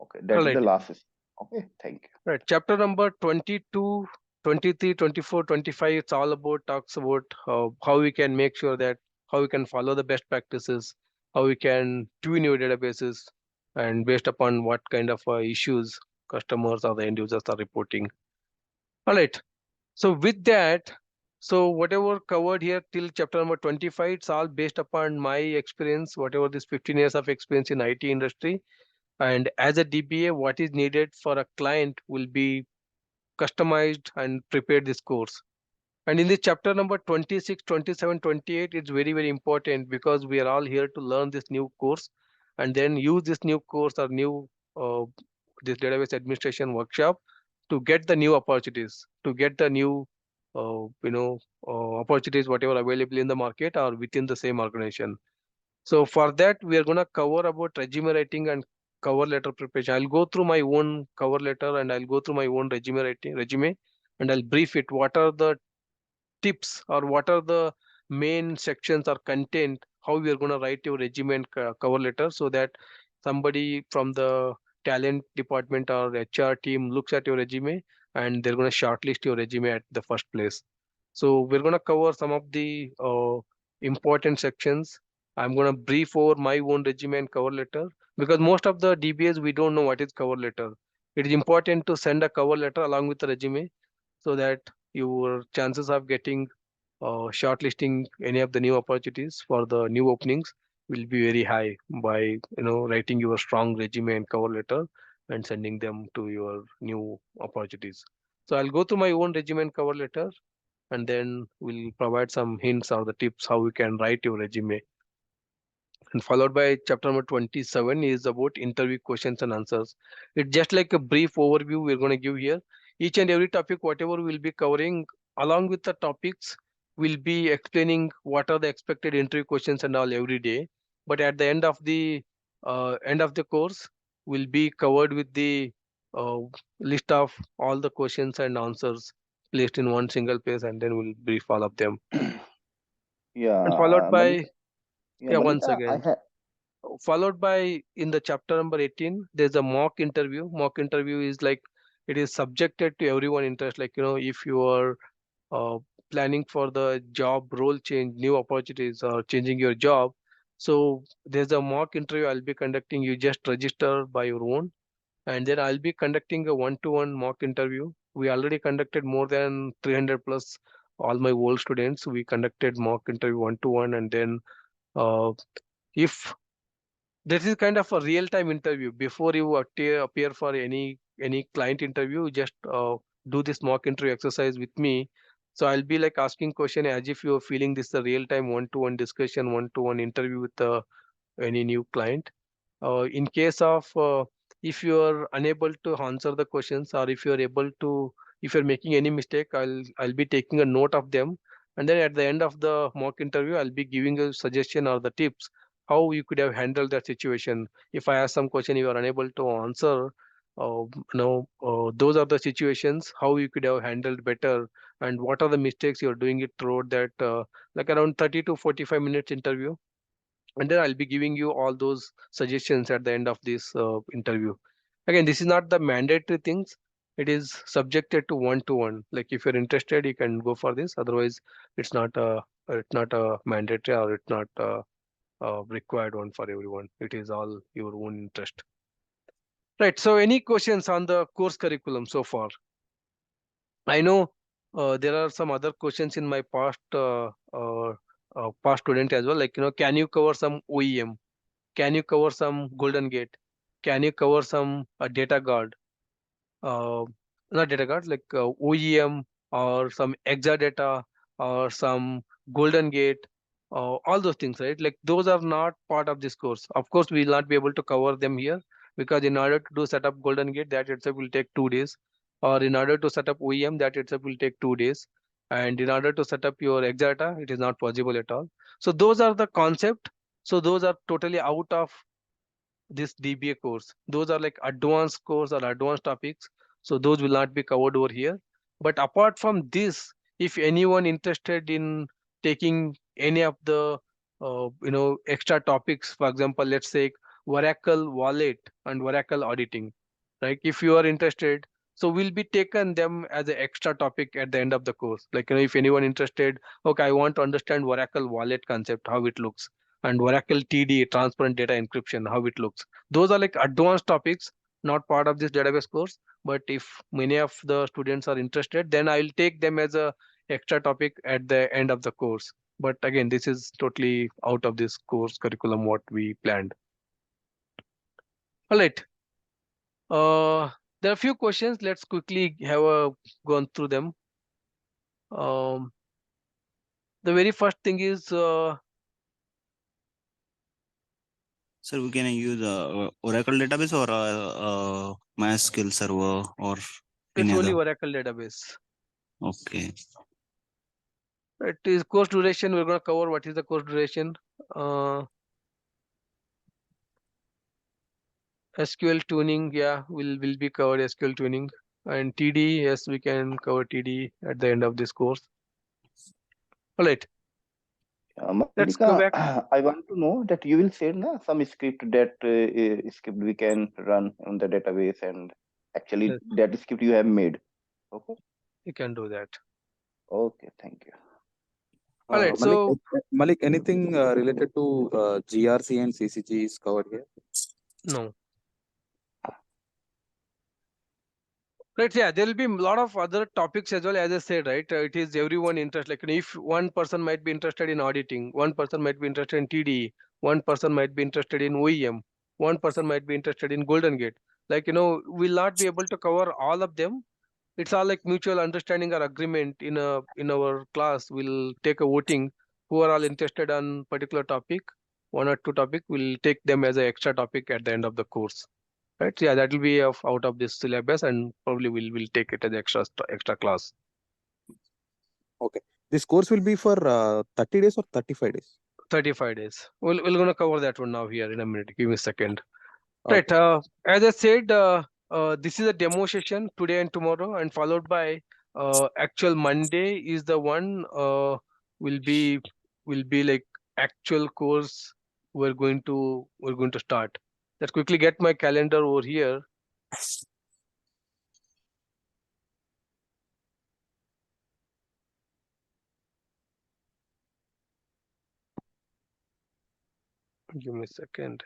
Okay, All that is right. the last step. Okay, thank you. Right. Chapter number 22, 23, 24, 25. It's all about talks about how we can make sure that how we can follow the best practices, how we can tune your databases, and based upon what kind of issues customers or the end users are reporting. All right. So with that, so whatever covered here till chapter number 25, it's all based upon my experience, whatever this 15 years of experience in IT industry. And as a DBA, what is needed for a client will be customized and prepared this course. And in the chapter number 26, 27, 28, it's very, very important because we are all here to learn this new course and then use this new course or new this database administration workshop to get the new opportunities, to get the new opportunities, whatever available in the market or within the same organization. So for that, we are going to cover about resume writing and cover letter preparation. I'll go through my own cover letter and I'll go through my own resume, and I'll brief it. What are the tips or what are the main sections or content, how we are going to write your resume and cover letter, so that somebody from the talent department or HR team looks at your resume and they're going to shortlist your resume at the first place. So we're going to cover some of the important sections. I'm going to brief over my own resume and cover letter, because most of the DBAs we don't know what is cover letter. It is important to send a cover letter along with the resume, so that your chances of getting shortlisting any of the new opportunities for the new openings will be very high by writing your strong resume and cover letter and sending them to your new opportunities. So I'll go through my own resume and cover letter, and then we'll provide some hints or the tips how you can write your resume. And followed by chapter number 27 is about interview questions and answers. It's just like a brief overview we're going to give here. Each and every topic, whatever we'll be covering, along with the topics, we'll be explaining what are the expected interview questions and all every day. But at the end of the course, will be covered with the uh, list of all the questions and answers placed in one single place, and then we'll brief all of them. Yeah, And followed by, once Malika, I again, had. followed by in the chapter number 18, there's a mock interview is like, it is subjected to everyone interest, like if you are uh, planning for the job role change, new opportunities, or changing your job. So there's a mock interview I'll be conducting. You just register by your own, and then I'll be conducting a one-to-one mock interview. We already conducted more than 300 plus, all my old students we conducted mock interview one-to-one. And then if this is kind of a real-time interview. Before you appear for any client interview, you just do this mock interview exercise with me. So I'll be like asking question as if you're feeling this is a real-time one-to-one discussion, one-to-one interview with any new client. In case of if you are unable to answer the questions, or if you are able to, if you're making any mistake, I'll be taking a note of them, and then at the end of the mock interview I'll be giving a suggestion or the tips how you could have handled that situation. If I ask some question you are unable to answer, those are the situations how you could have handled better, and what are the mistakes you're doing it throughout that like around 30 to 45 minutes interview. And then I'll be giving you all those suggestions at the end of this interview. Again, this is not the mandatory things. It is subjected to one. Like if you're interested, you can go for this. Otherwise, it's not a mandatory, or it's not a required one for everyone. It is all your own interest. Right. So any questions on the course curriculum so far? I know there are some other questions in my past student as well. Like, can you cover some OEM? Can you cover some Golden Gate? Can you cover some data guard? Uh, Not data guard, like OEM or some Exadata or some Golden Gate, all those things, right? Like those are not part of this course. Of course, we will not be able to cover them here, because in order to do set up Golden Gate, that itself will take 2 days. Or in order to set up OEM, that itself will take 2 days. And in order to set up your Exadata, it is not possible at all. So those are the concept. So those are totally out of this DBA course. Those are like advanced course or advanced topics. So those will not be covered over here. But apart from this, if anyone interested in taking any of the extra topics, for example, let's say Oracle Wallet and Oracle auditing, right? If you are interested, so we'll be taken them as an extra topic at the end of the course. Like if anyone interested, okay, I want to understand Oracle Wallet concept, how it looks, and Oracle TD, transparent data encryption, how it looks. Those are like advanced topics, not part of this database course. But if many of the students are interested, then I'll take them as a extra topic at the end of the course. But again, this is totally out of this course curriculum what we planned. All right. There are a few questions. Let's quickly have a gone through them. The very first thing is Sir, we can use Oracle database or MySQL server or it's any only other. Oracle database. Okay. It is course duration. We're going to cover what is the course duration. SQL tuning, yeah, will be covered SQL tuning. And TD, yes, we can cover TD at the end of this course. All right, let's go Malika, back. I want to know that you will share some script that script we can run on the database, and actually Yes, that script you have made. Okay. you can do that. Okay. Thank you. All right, Malik, so Malik, anything related to GRC and CCG is covered here? no. Right, yeah, there will be a lot of other topics as well. As I said, right, it is everyone interested. Like if one person might be interested in auditing, one person might be interested in TDE, one person might be interested in OEM, one person might be interested in Golden Gate. Like, we'll not be able to cover all of them. It's all like mutual understanding or agreement in our class. We'll take a voting who are all interested on particular topic, one or two topic. We'll take them as an extra topic at the end of the course. Right? Yeah, that will be out of this syllabus, and probably we'll take it as extra class. Okay. This course will be for 30 days or 35 days? 35 days. We're gonna cover that one now here in a minute. Give me a second. Okay. Right. As I said, this is a demo session today and tomorrow, and followed by actual Monday is the one will be like actual course we're going to start. Let's quickly get my calendar over here. Give me a second.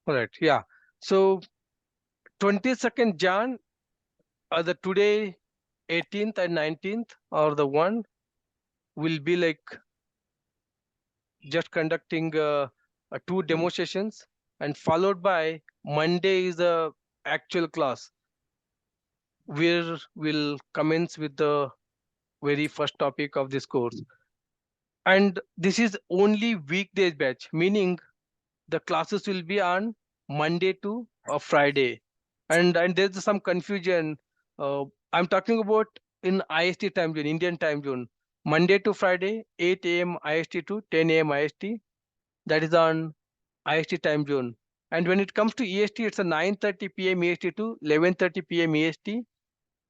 All right. Yeah. So 22nd Jan, the today 18th and 19th, or the one will be like just conducting 2 demo sessions, and followed by Monday is the actual class where we'll commence with the very first topic of this course. And this is only weekdays batch, meaning the classes will be on Monday to Friday. And there's some confusion. I'm talking about in IST time zone, Indian time zone, Monday to Friday, 8 a.m. IST to 10 a.m. IST. That is on IST time zone. And when it comes to EST, it's a 9:30 p.m. EST to 11:30 p.m. EST.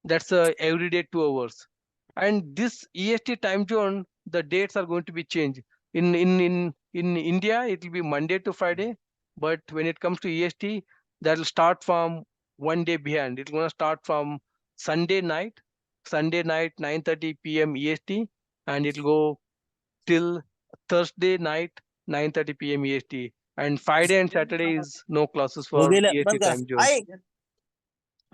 That's every day 2 hours. And this EST time zone, the dates are going to be changed. In India, it will be Monday to Friday, but when it comes to EST, that will start from one day behind. It's going to start from Sunday night 9:30 p.m. EST, and it'll go till Thursday night 9:30 p.m. EST. And Friday and Saturday is no classes for EST time zone.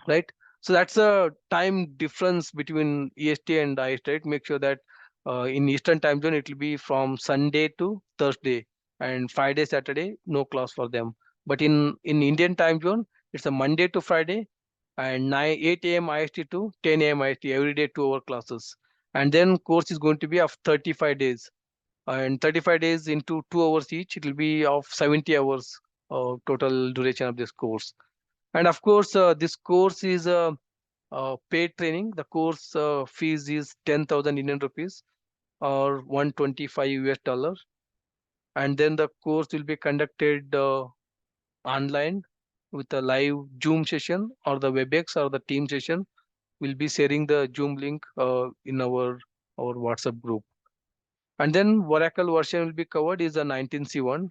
Right? So that's a time difference between EST and IST, right? Make sure that in Eastern time zone, it will be from Sunday to Thursday, and Friday, Saturday, no class for them. But in Indian time zone, it's a Monday to Friday, and 8 a.m. IST to 10 a.m. IST, every day 2 hour classes. And then course is going to be of 35 days. And 35 days into 2 hours each, it will be of 70 hours total duration of this course. And of course, this course is a paid training. The course fees is 10,000 Indian rupees or 125 US dollars. And then the course will be conducted online with a live Zoom session or the WebEx or the team session. We'll be sharing the Zoom link in our WhatsApp group. And then Oracle version will be covered is a 19C1.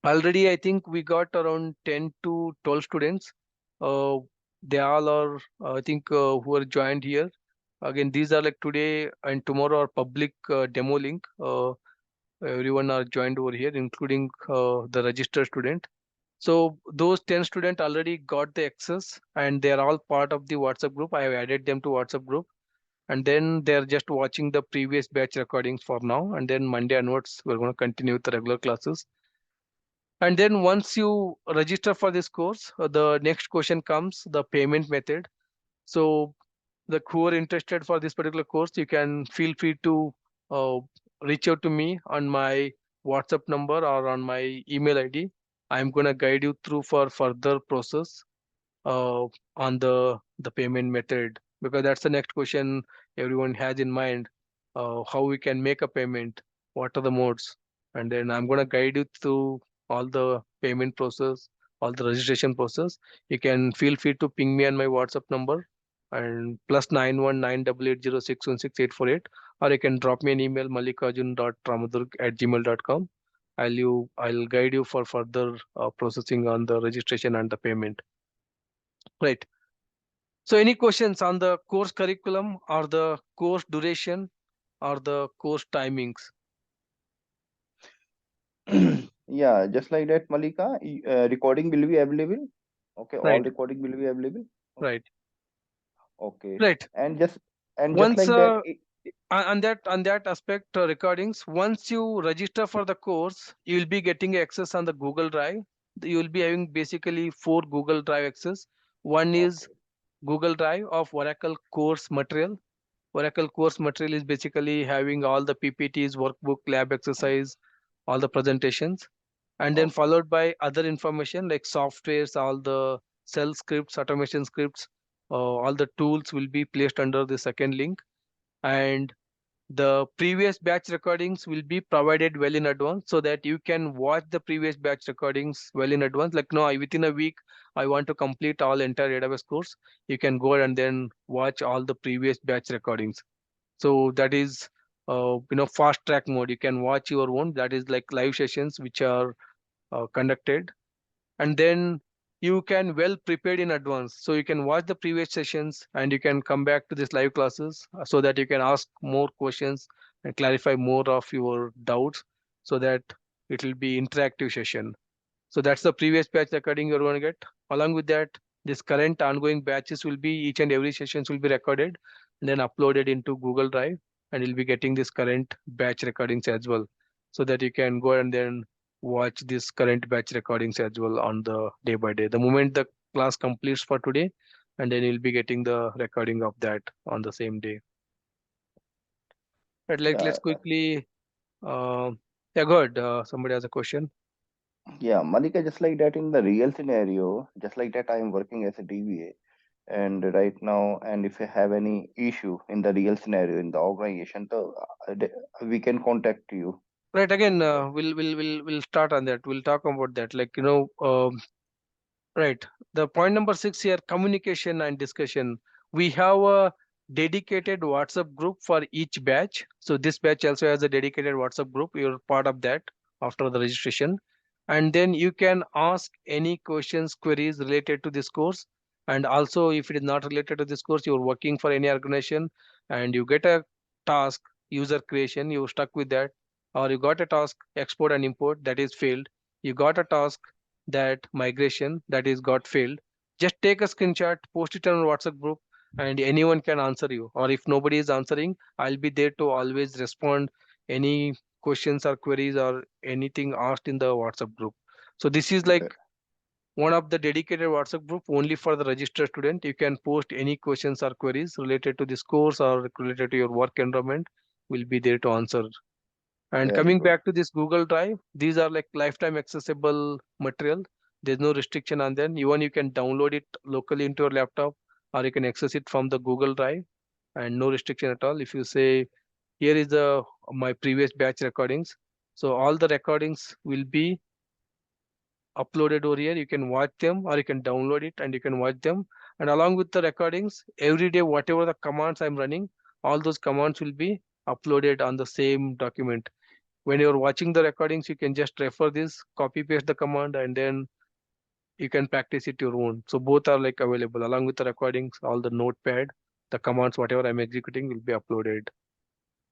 Already, I think we got around 10 to 12 students. They all are, I think, who are joined here. Again, these are like today and tomorrow are public demo link. Everyone are joined over here, including the registered student. So those 10 students already got the access, and they are all part of the WhatsApp group. I have added them to WhatsApp group. And then they're just watching the previous batch recordings for now. And then Monday onwards, we're going to continue with the regular classes. And then once you register for this course, the next question comes, the payment method. So the who are interested for this particular course, you can feel free to reach out to me on my WhatsApp number or on my email ID. I'm going to guide you through for further process on the payment method, because that's the next question everyone has in mind. how we can make a payment, what are the modes, and then I'm going to guide you through all the payment process, all the registration process. You can feel free to ping me on my WhatsApp number and +919880616848, or you can drop me an email mallikarjun.ramadurg@gmail.com. I'll guide you for further processing on the registration and the payment. Right. So any questions on the course curriculum or the course duration or the course timings? Yeah, just like that, Malika, recording will be available. Okay, all Right. recording will be available. Right. Okay, Right. and just Once like that. on that aspect, recordings, once you register for the course, you will be getting access on the Google Drive. You will be having basically 4 Google Drive access. One is Okay. Google Drive of Oracle course material. Oracle course material is basically having all the PPTs, workbook, lab exercise, all the presentations, and then Okay. followed by other information like softwares, all the shell scripts, automation scripts, all the tools will be placed under the second link, and the previous batch recordings will be provided well in advance so that you can watch the previous batch recordings well in advance. Like no, within a week I want to complete all entire database course, you can go and then watch all the previous batch recordings. So that is fast track mode. You can watch your own, that is like live sessions which are conducted, and then you can well prepared in advance, so you can watch the previous sessions and you can come back to this live classes so that you can ask more questions and clarify more of your doubts, so that it will be interactive session. So that's the previous batch recording you're going to get. Along with that, this current ongoing batches will be, each and every sessions will be recorded and then uploaded into Google Drive, and you'll be getting this current batch recordings as well, so that you can go and then watch this current batch recordings as well on the day by day. The moment the class completes for today, and then you'll be getting the recording of that on the same day. But like, let's Yeah, quickly, yeah, go ahead. Somebody has a question. yeah, Malika, just like that in the real scenario, just like that, I am working as a DBA, and right now, and if you have any issue in the real scenario in the organization, so we can contact you. Right. Again, we'll start on that. We'll talk about that. Like right. The point number 6 here, communication and discussion. We have a dedicated WhatsApp group for each batch. So this batch also has a dedicated WhatsApp group. You're part of that after the registration. And then you can ask any questions, queries related to this course. And also, if it is not related to this course, you're working for any organization and you get a task, user creation, you stuck with that, or you got a task, export and import, that is failed. You got a task, that migration, that is got failed, just take a screenshot, post it on WhatsApp group, and anyone can answer you. Or if nobody is answering, I'll be there to always respond any questions or queries or anything asked in the WhatsApp group. So this is like Okay. one of the dedicated WhatsApp group only for the registered student. You can post any questions or queries related to this course or related to your work environment, will be there to answer. And Very coming good. back to this Google Drive, these are like lifetime accessible material. There's no restriction on them. Even you can download it locally into your laptop, or you can access it from the Google Drive, and no restriction at all. If you say, here is the my previous batch recordings, so all the recordings will be uploaded over here. You can watch them, or you can download it and you can watch them. And along with the recordings, every day, whatever the commands I'm running, all those commands will be uploaded on the same document. When you're watching the recordings, you can just refer this, copy paste the command, and then you can practice it your own. So both are like available along with the recordings, all the notepad, the commands, whatever I'm executing will be uploaded.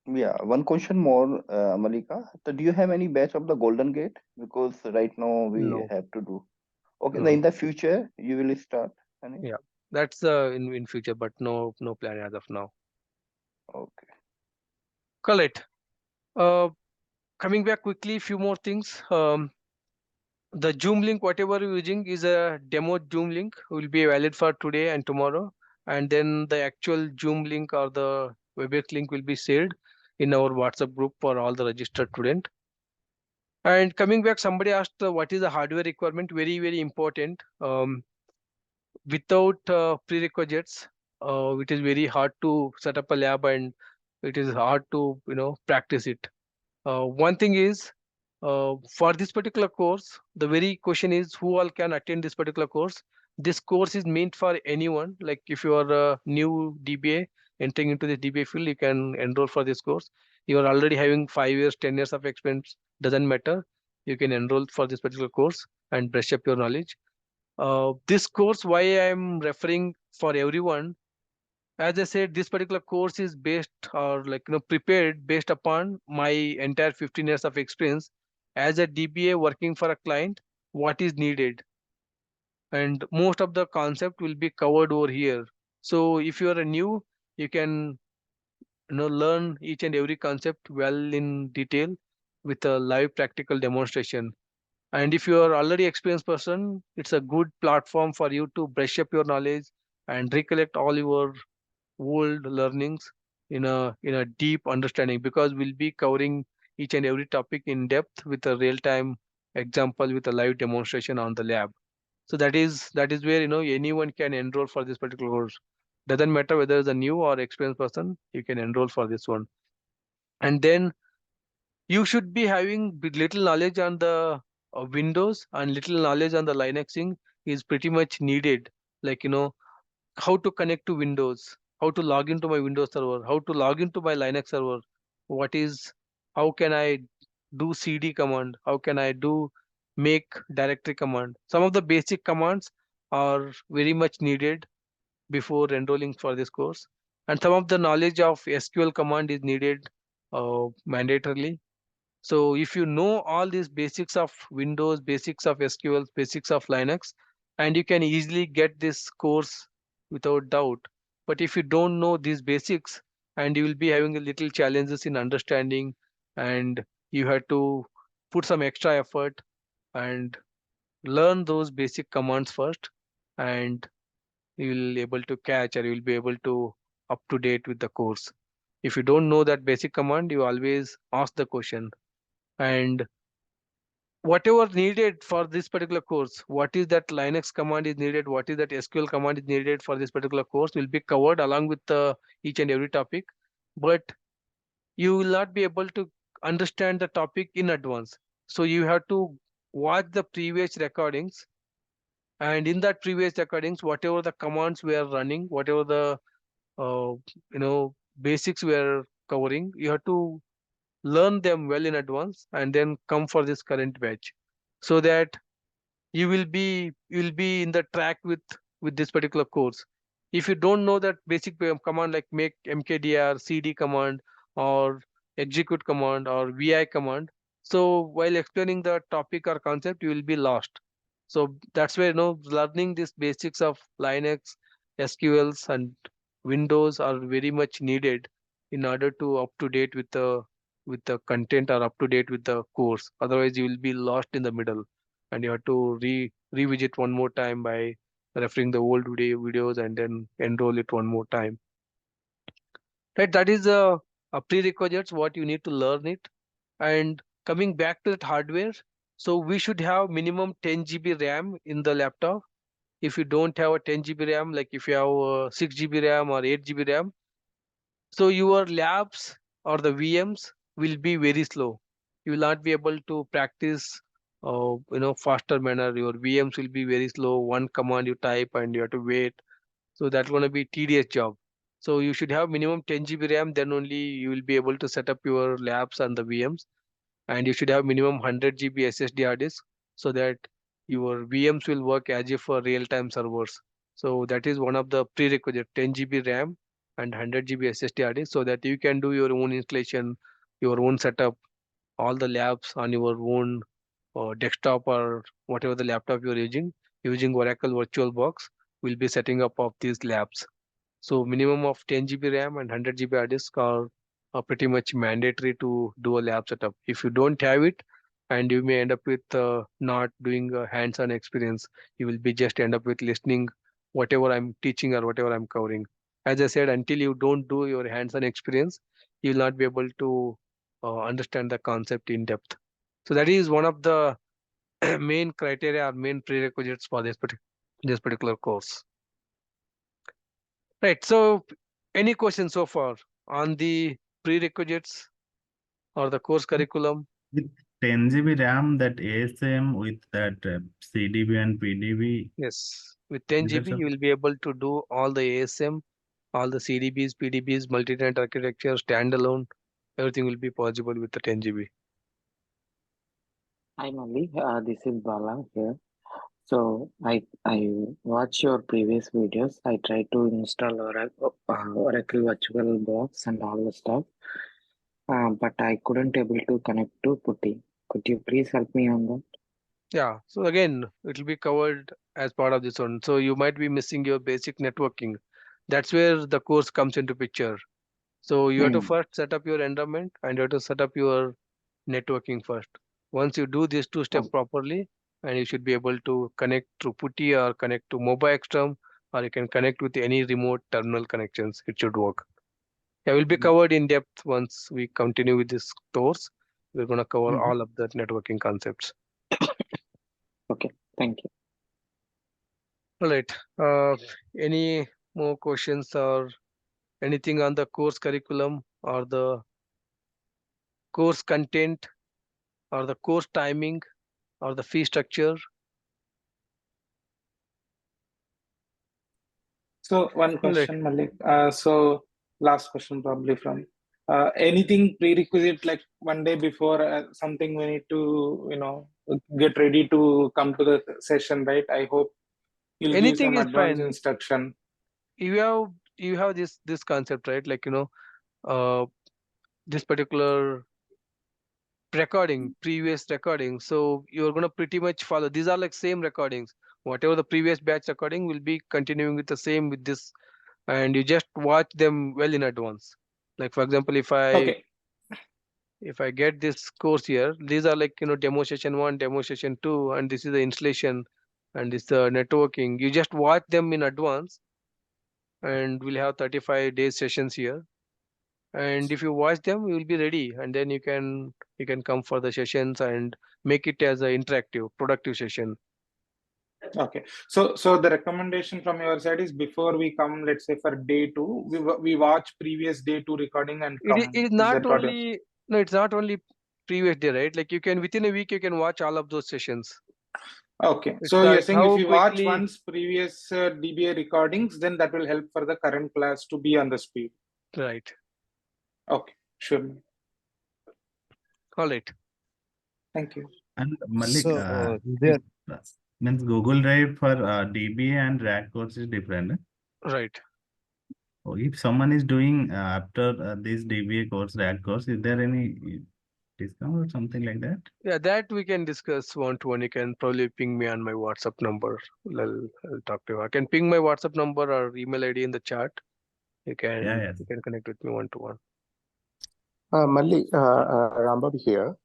Yeah, one question more, Malika. So, do you have any batch of the Golden Gate? Because right now we No, have to do. Okay, then no, in the future you will start. Any? yeah, that's in future, but no plan as of now. Okay. Correct. Coming back quickly, few more things. The Zoom link, whatever you're using, is a demo Zoom link, will be valid for today and tomorrow. And then the actual Zoom link or the WebEx link will be shared in our WhatsApp group for all the registered student. And coming back, somebody asked what is the hardware requirement? Very important. Without prerequisites, it is very hard to set up a lab and it is hard to practice it. One thing is, for this particular course, the very question is who all can attend this particular course. This course is meant for anyone. Like if you are a new DBA entering into the DBA field, you can enroll for this course. You are already having 5 years, 10 years of experience, doesn't matter. You can enroll for this particular course and brush up your knowledge. This course, why I am referring for everyone, as I said, this particular course is based or prepared based upon my entire 15 years of experience as a DBA working for a client, what is needed. And most of the concept will be covered over here. So if you are a new, you can learn each and every concept well in detail with a live practical demonstration. And if you are already experienced person, it's a good platform for you to brush up your knowledge and recollect all your old learnings in a deep understanding, because we'll be covering each and every topic in depth with a real time example with a live demonstration on the lab. So that is where anyone can enroll for this particular course. Doesn't matter whether it's a new or experienced person, you can enroll for this one. And then you should be having little knowledge on the Windows and little knowledge on the Linuxing is pretty much needed. Like how to connect to Windows, how to log into my Windows server, how to log into my Linux server, how can I do CD command, how can I do make directory command. Some of the basic commands are very much needed before enrolling for this course. And some of the knowledge of SQL command is needed mandatorily. So if you know all these basics of Windows, basics of SQL, basics of Linux, and you can easily get this course without doubt. But if you don't know these basics, and you will be having a little challenges in understanding, and you have to put some extra effort and learn those basic commands first, and you will able to catch, or you will be able to up to date with the course. If you don't know that basic command, you always ask the question. And whatever needed for this particular course, what is that Linux command is needed, what is that SQL command is needed for this particular course will be covered along with each and every topic. But you will not be able to understand the topic in advance. So you have to watch the previous recordings, and in that previous recordings, whatever the commands were running, whatever the uh, basics were covering, you have to learn them well in advance and then come for this current batch, so that you will be in the track with this particular course. If you don't know that basic command like make mkdir, cd command, or execute command, or vi command, so while explaining the topic or concept, you will be lost. So that's where learning these basics of Linux, SQLs, and Windows are very much needed in order to up to date with the content, or up to date with the course. Otherwise, you will be lost in the middle, and you have to revisit one more time by referring the old videos and then enroll it one more time. Right, that is a prerequisites what you need to learn it. And coming back to that hardware, so we should have minimum 10 GB RAM in the laptop. If you don't have a 10 GB RAM, like if you have 6 GB RAM or 8 GB RAM, so your labs or the VMs will be very slow. You will not be able to practice faster manner. Your VMs will be very slow. One command you type and you have to wait. So that's going to be tedious job. So you should have minimum 10 GB RAM, then only you will be able to set up your labs and the VMs. And you should have minimum 100 GB SSD hard disk, so that your VMs will work as if for real-time servers. So that is one of the prerequisite, 10 GB RAM and 100 GB SSD hard disk, so that you can do your own installation, your own setup, all the labs on your own desktop or whatever the laptop you're using Oracle VirtualBox, will be setting up of these labs. So minimum of 10 GB RAM and 100 GB hard disk are pretty much mandatory to do a lab setup. If you don't have it, and you may end up with not doing a hands-on experience, you will be just end up with listening whatever I'm teaching or whatever I'm covering. As I said, until you don't do your hands-on experience, you will not be able to understand the concept in depth. So that is one of the main criteria or main prerequisites for this particular course. Right. So any questions so far on the prerequisites or the course curriculum. With 10 GB RAM, that ASM with that CDB and PDB, Yes, with 10 is that GB, you something? will be able to do all the ASM, all the CDBs, PDBs, multi-tenant architecture, standalone. Everything will be possible with the 10 GB. Hi Mali, this is Bala here. So I watch your previous videos. I tried to install Oracle Virtual Box and all the stuff, but I couldn't able to connect to Putty. Could you please help me on that? Yeah, so again, it will be covered as part of this one. So you might be missing your basic networking. That's where the course comes into picture. So you have to first set up your environment and you have to set up your networking first. Once you do these two steps properly, and you should be able to connect through Putty or connect to Mobile Extreme, or you can connect with any remote terminal connections. It should work. Yeah, will be covered in depth once we continue with this course. We're going to cover all of the networking concepts. Okay, thank you. All right. Any more questions or anything on the course curriculum or the course content or the course timing or the fee structure? So one Right. question, Malik. So last question probably from anything prerequisite like one day before something we need to get ready to come to the session, right? I hope you'll give Anything some is advanced fine. instruction. You have this concept, right? Like this particular previous recording. So you're gonna pretty much follow. These are like same recordings. Whatever the previous batch recording will be continuing with the same with this, and you just watch them well in advance. Like for example, if I get this course here, these are like demo session 1, demo session 2, and this is the installation, and this is the networking. You just watch them in advance, and we'll have 35 days sessions here. And if you watch them, you will be ready, and then you can come for the sessions and make it as an interactive, productive session. Okay, so the recommendation from your side is before we come, let's say for day 2, we watch previous day 2 recording and come. It is not only no, it's not only previous day, right? Like you can within a week you can watch all of those sessions. Okay, It's so you're like saying how if you watch quickly. once previous DBA recordings, then that will help for the current class to be on the speed. Right. Okay, sure. All right. Thank you. And Malik, So, there means Google Drive for DBA and RAC course is different. Right. Oh, if someone is doing after this DBA course, RAC course, is there any discount or something like that? Yeah, that we can discuss one-to-one. You can probably ping me on my WhatsApp number. I'll talk to you. I can ping my WhatsApp number or email ID in the chat. You can connect with me one-to-one. Malli, Rambab here.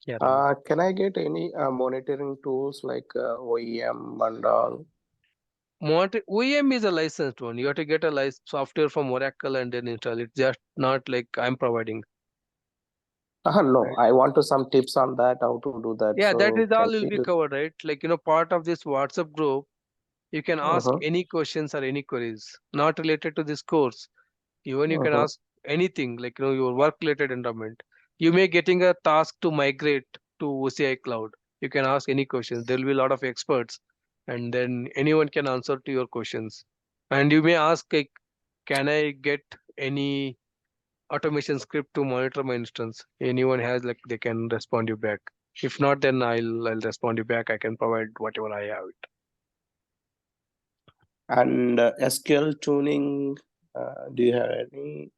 Yeah. Can I get any monitoring tools like OEM and all? OEM is a licensed one. You have to get a software from Oracle and then install it. Just not like I'm providing. No, Right. I want to some tips on that, how to do that. Yeah, so that is all can will you be do- covered, right? Like, part of this WhatsApp group, you can ask any questions or any queries not related to this course. Even you can ask anything like, your work related environment. You may getting a task to migrate to OCI cloud. You can ask any questions. There will be a lot of experts and then anyone can answer to your questions. And you may ask like, can I get any automation script to monitor my instance? Anyone has, like, they can respond you back. If not, then I'll respond you back. I can provide whatever I have it. And SQL tuning, do you have any?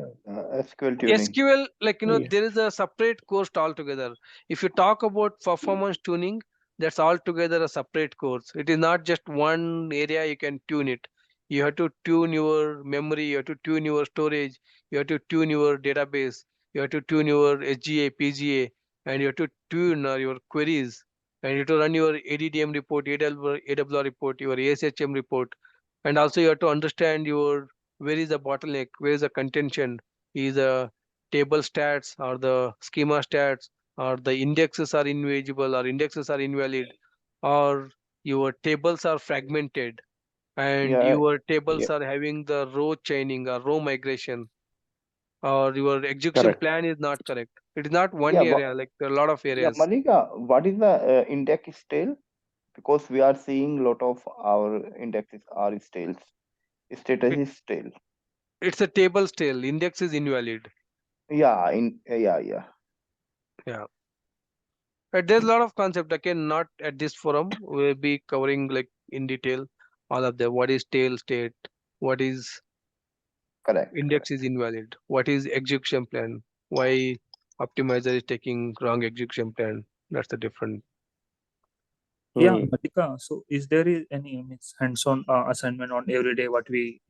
SQL tuning. SQL, like, Yeah. there is a separate course altogether. If you talk about performance tuning, that's altogether a separate course. It is not just one area you can tune it. You have to tune your memory, you have to tune your storage, you have to tune your database, you have to tune your SGA, PGA, and you have to tune your queries, and you have to run your ADDM report, AWR report, your ASHM report, and also you have to understand where is the bottleneck, where is the contention, is a table stats or the schema stats, or the indexes are invisible or indexes are invalid, or your tables are fragmented and Yeah, your tables are having the row chaining or row migration. or your execution Correct. plan is not correct. It is not one Yeah, area, like there are a lot of yeah, areas. Malika, what is the index stale? Because we are seeing a lot of our indexes are stale. Status It, is stale. it's a table stale. Index is invalid. Yeah, yeah. Yeah. There's a lot of concept. Again, not at this forum. We'll be covering like in detail all of them. What is tail state? What is Correct. index is invalid? What is execution plan? Why optimizer is taking wrong execution plan? That's the different. Yeah, Hmm. Malika. So, is there any hands-on assignment on every day what we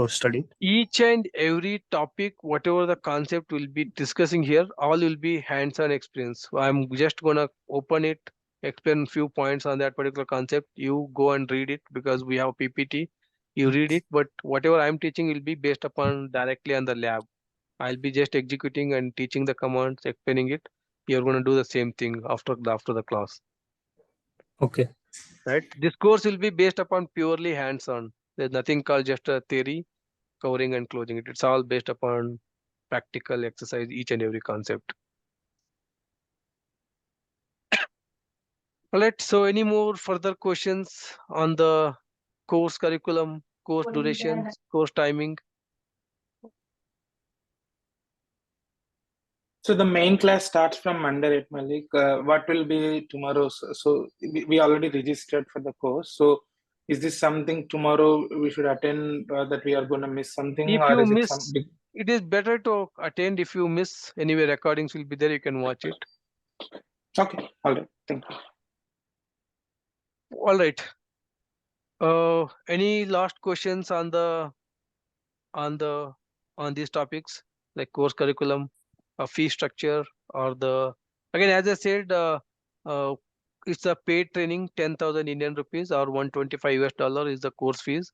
studied? Each and every topic, whatever the concept we'll be discussing here, all will be hands-on experience. I'm just gonna open it, explain few points on that particular concept. You go and read it because we have PPT. You read it, but whatever I'm teaching will be based upon directly on the lab. I'll be just executing and teaching the commands, explaining it. You're gonna do the same thing after the class. Okay. Right? This course will be based upon purely hands-on. There's nothing called just a theory, covering and closing it. It's all based upon practical exercise, each and every concept. All right. So any more further questions on the course curriculum, course duration, course timing? So the main class starts from Monday, right, Malik? What will be tomorrow's? So we already registered for the course. So is this something tomorrow we should attend, that we are going to miss something, If or you is it miss, something? it is better to attend. If you miss, anyway, recordings will be there. You can watch it. Okay, all right, thank you. All right. Any last questions on these topics like course curriculum, fee structure, or again, as I said, it's a paid training, 10,000 Indian rupees or 125 US dollar is the course fees.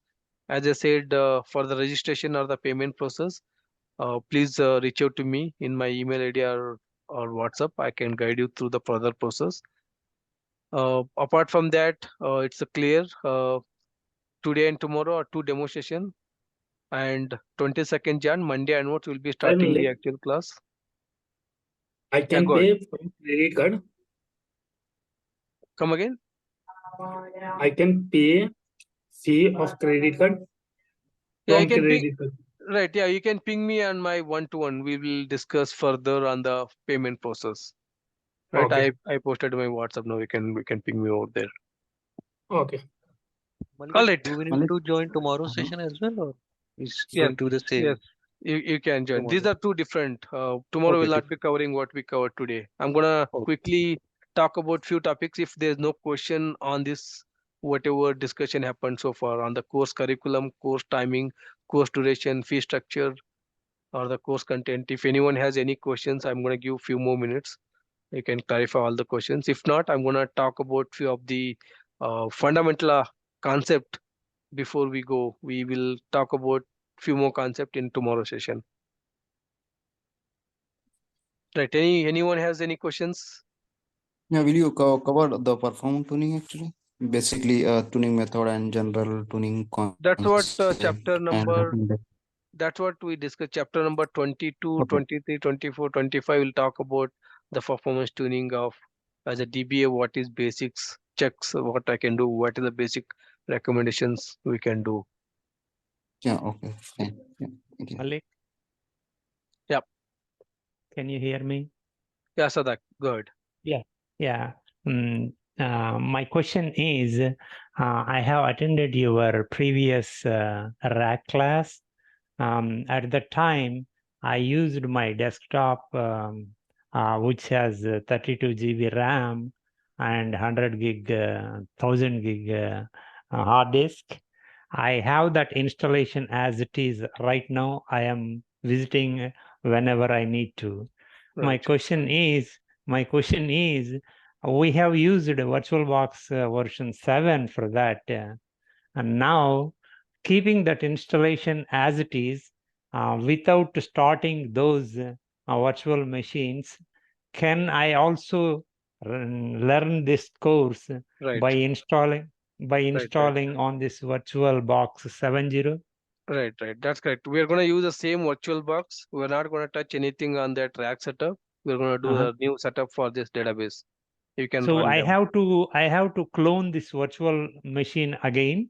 As I said, for the registration or the payment process, please reach out to me in my email ID or WhatsApp. I can guide you through the further process. Apart from that, it's a clear. Today and tomorrow are 2 demo session, and 22nd Jan, Monday onwards, we'll be starting the actual class. I Yeah, can go ahead. pay from credit card. Come again? I can pay fee of credit card Yeah, you from can ping. credit card. Right, yeah, you can ping me on my one-to-one. We will discuss further on the payment process. Right, Okay. I posted my WhatsApp now. We can ping me over there. Okay. All right. Do we need to join tomorrow's session as well, or is Yes, going to the same? yes, you can join. These tomorrow? are two different. Tomorrow Okay, will not be covering what we covered today. I'm gonna Okay. quickly talk about few topics. If there's no question on this, whatever discussion happened so far on the course curriculum, course timing, course duration, fee structure, or the course content. If anyone has any questions, I'm gonna give few more minutes. You can clarify all the questions. If not, I'm gonna talk about few of the fundamental concept. Before we go, we will talk about few more concept in tomorrow session. Right. Anyone has any questions? Yeah, will you cover the performance tuning actually? Basically, tuning method and general tuning That's what concept chapter and number, that's what we discussed. Chapter number 22, okay. 23, 24, 25 will talk about the performance tuning of as a DBA, what is basics, checks, what I can do, what is the basic recommendations we can do. Yeah, okay, fine. Yeah, thank you. Malik? Yeah. Can you hear me? Yeah, Sadak, good. Yeah. My question is, I have attended your previous rack class. At the time, I used my desktop, which has 32 GB RAM and 100 gig, 1000 gig hard disk. I have that installation as it is right now. I am visiting whenever I need to. Right. My question is, we have used VirtualBox version 7 for that. And now, keeping that installation as it is, without starting those virtual machines, can I also learn this course Right. by installing on this VirtualBox 7.0? Right. That's correct. We are going to use the same virtual box. We're not going to touch anything on that rack setup. We're going to do a new setup for this database. You can So run I them. have to clone this virtual machine again.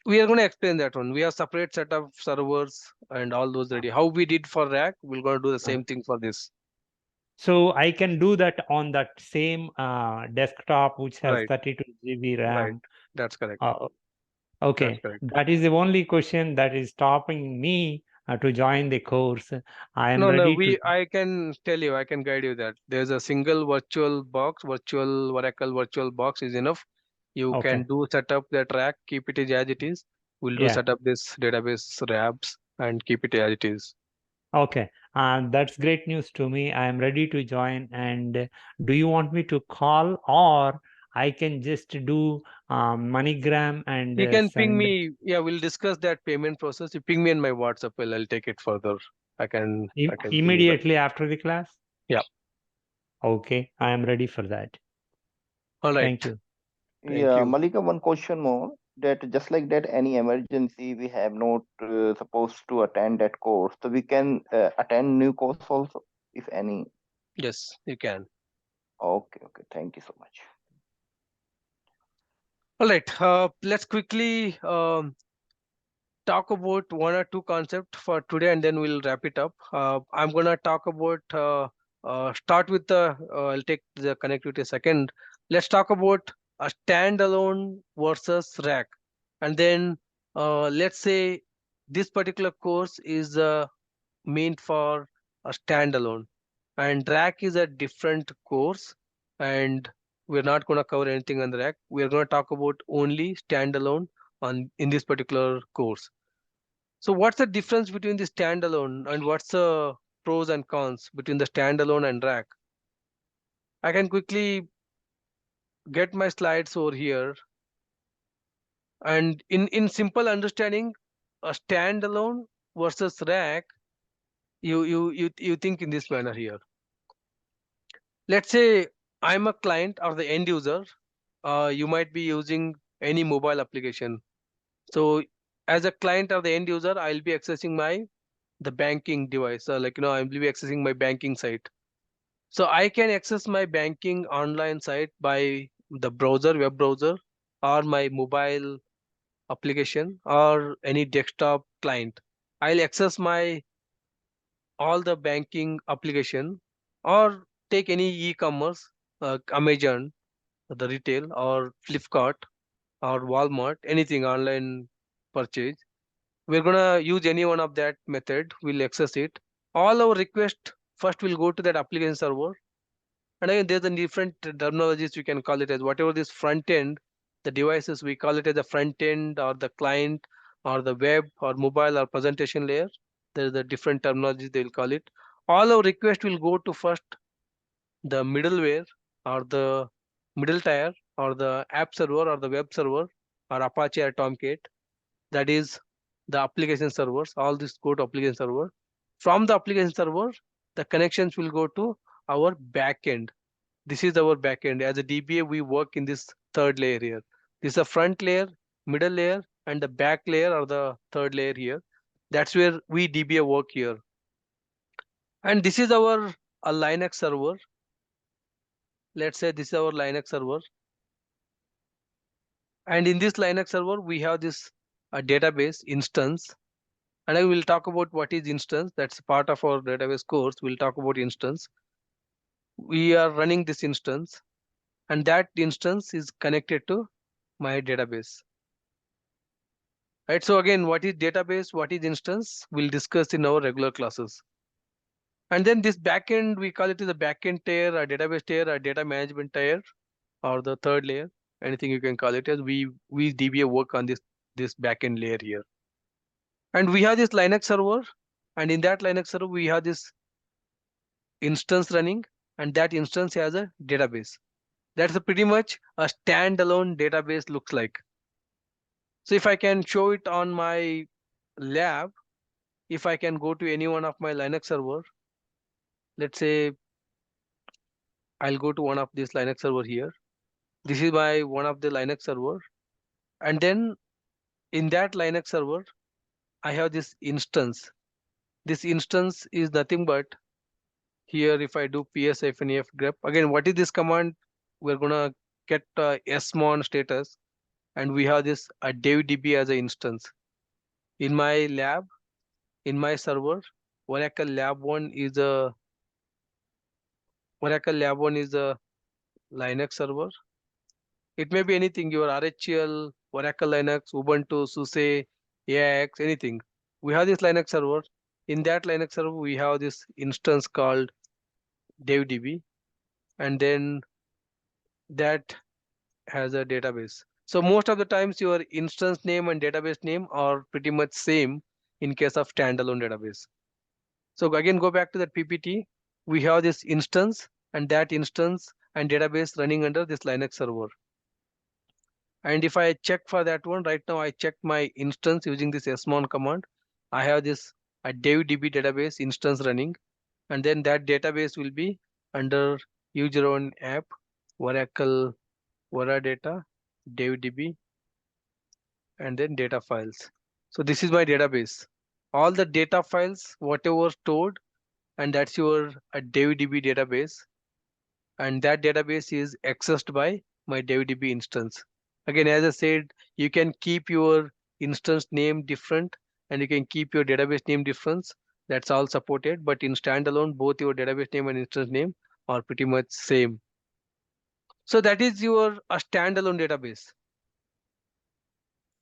We are going to explain that one. We have separate set of servers and all those ready. How we did for rack, we're going to do the same thing for this. So I can do that on that same desktop which has Right. 32 GB RAM. Right. That's correct. Okay, That's correct. that is the only question that is stopping me to join the course. I am No, ready to. I can tell you, I can guide you that there's a single virtual box, virtual Oracle virtual box is enough. You Okay. can do set up the track, keep it as it is. We'll do Yeah. set up this database wraps and keep it as it is. Okay, that's great news to me. I am ready to join. And do you want me to call, or I can just do MoneyGram and You can ping send? me. Yeah, we'll discuss that payment process. You ping me in my WhatsApp. I'll take it further. I can ping you back. Immediately after the class? Yeah. Okay, I am ready for that. All right. Thank you. Thank Yeah, you. Malika, one question more. That just like that, any emergency we have not supposed to attend that course, so we can attend new course also, if any. Yes, you can. Okay, thank you so much. All right. Let's quickly talk about one or two concepts for today, and then we'll wrap it up. I'm gonna talk about start with the. I'll take the connectivity second. Let's talk about a standalone versus rack, and then let's say this particular course is meant for a standalone, and rack is a different course, and we're not going to cover anything on the rack. We're going to talk about only standalone on in this particular course. So what's the difference between the standalone and what's the pros and cons between the standalone and rack? I can quickly get my slides over here. And in simple understanding, a standalone versus rack, you think in this manner here. Let's say I'm a client or the end user. You might be using any mobile application. So as a client or the end user, I'll be accessing the banking device. I'll be accessing my banking site. So I can access my banking online site by the browser, web browser, or my mobile application or any desktop client. I'll access all the banking application, or take any e-commerce, Amazon, the retail, or Flipkart or Walmart, anything online purchase. We're gonna use any one of that method. We'll access it. All our request first will go to that application server. And again, there's a different terminologies you can call it as whatever this front end, the devices, we call it as the front end or the client or the web or mobile or presentation layer. There's a different terminology they'll call it. All our request will go to first the middleware or the middle tier or the app server or the web server or Apache or Tomcat. That is the application servers. All this go to application server. From the application server, the connections will go to our backend. This is our backend. As a DBA, we work in this third layer here. This is a front layer, middle layer, and the back layer or the third layer here. That's where we DBA work here. And this is our a Linux server. Let's say this is our Linux server. And in this Linux server, we have this database instance. And I will talk about what is instance. That's part of our database course. We'll talk about instance. We are running this instance, and that instance is connected to my database. Right. So again, what is database? What is instance? We'll discuss in our regular classes. And then this backend, we call it the backend tier, a database tier, a data management tier, or the third layer. Anything you can call it as. We DBA work on this backend layer here. And we have this Linux server, and in that Linux server we have this instance running, and that instance has a database. That's pretty much a standalone database looks like. So if I can show it on my lab, if I can go to any one of my Linux server, let's say I'll go to one of this Linux server here. This is my one of the Linux server. And then in that Linux server, I have this instance. This instance is nothing but here if I do ps-ef grep, again, what is this command? We're gonna get smon status, and we have this DevDB as an instance. In my lab, in my server, Oracle Lab 1 is a Linux server. It may be anything, your RHEL, Oracle Linux, Ubuntu, SUSE, AIX, anything. We have this Linux server. In that Linux server, we have this instance called DevDB, and then that has a database. So most of the times your instance name and database name are pretty much same in case of standalone database. So again, go back to that PPT. We have this instance and that instance and database running under this Linux server. And if I check for that one, right now I checked my instance using this smon command. I have this a DevDB database instance running, and then that database will be under user own app, Oracle Data, DevDB, and then data files. So this is my database. All the data files, whatever stored, and that's your DevDB database. And that database is accessed by my DevDB instance. Again, as I said, you can keep your instance name different and you can keep your database name different. That's all supported. But in standalone, both your database name and instance name are pretty much same. So that is your standalone database,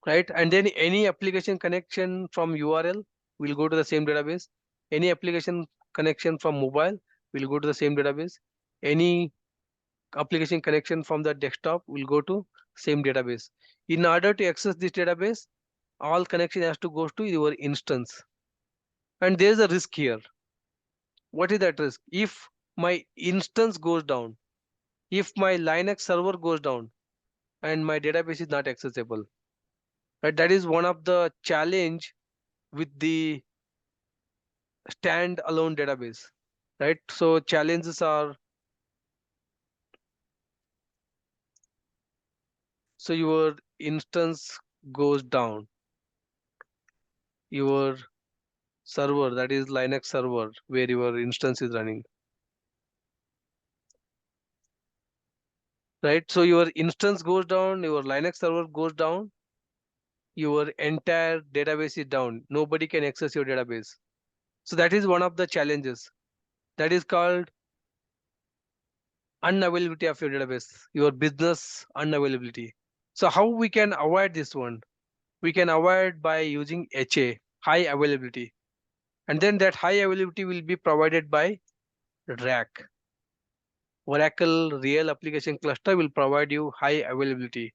right? And then any application connection from URL will go to the same database. Any application connection from mobile will go to the same database. Any application connection from the desktop will go to same database. In order to access this database, all connection has to go to your instance. And there is a risk here. What is that risk? If my instance goes down, if my Linux server goes down, and my database is not accessible, right? That is one of the challenge with the standalone database, right? So challenges are, so your instance goes down, your server, that is Linux server where your instance is running, right? So your instance goes down, your Linux server goes down, your entire database is down. Nobody can access your database. So that is one of the challenges. That is called unavailability of your database, your business unavailability. So how we can avoid this one? We can avoid by using HA, high availability. And then that high availability will be provided by RAC. Oracle Real Application Cluster will provide you high availability.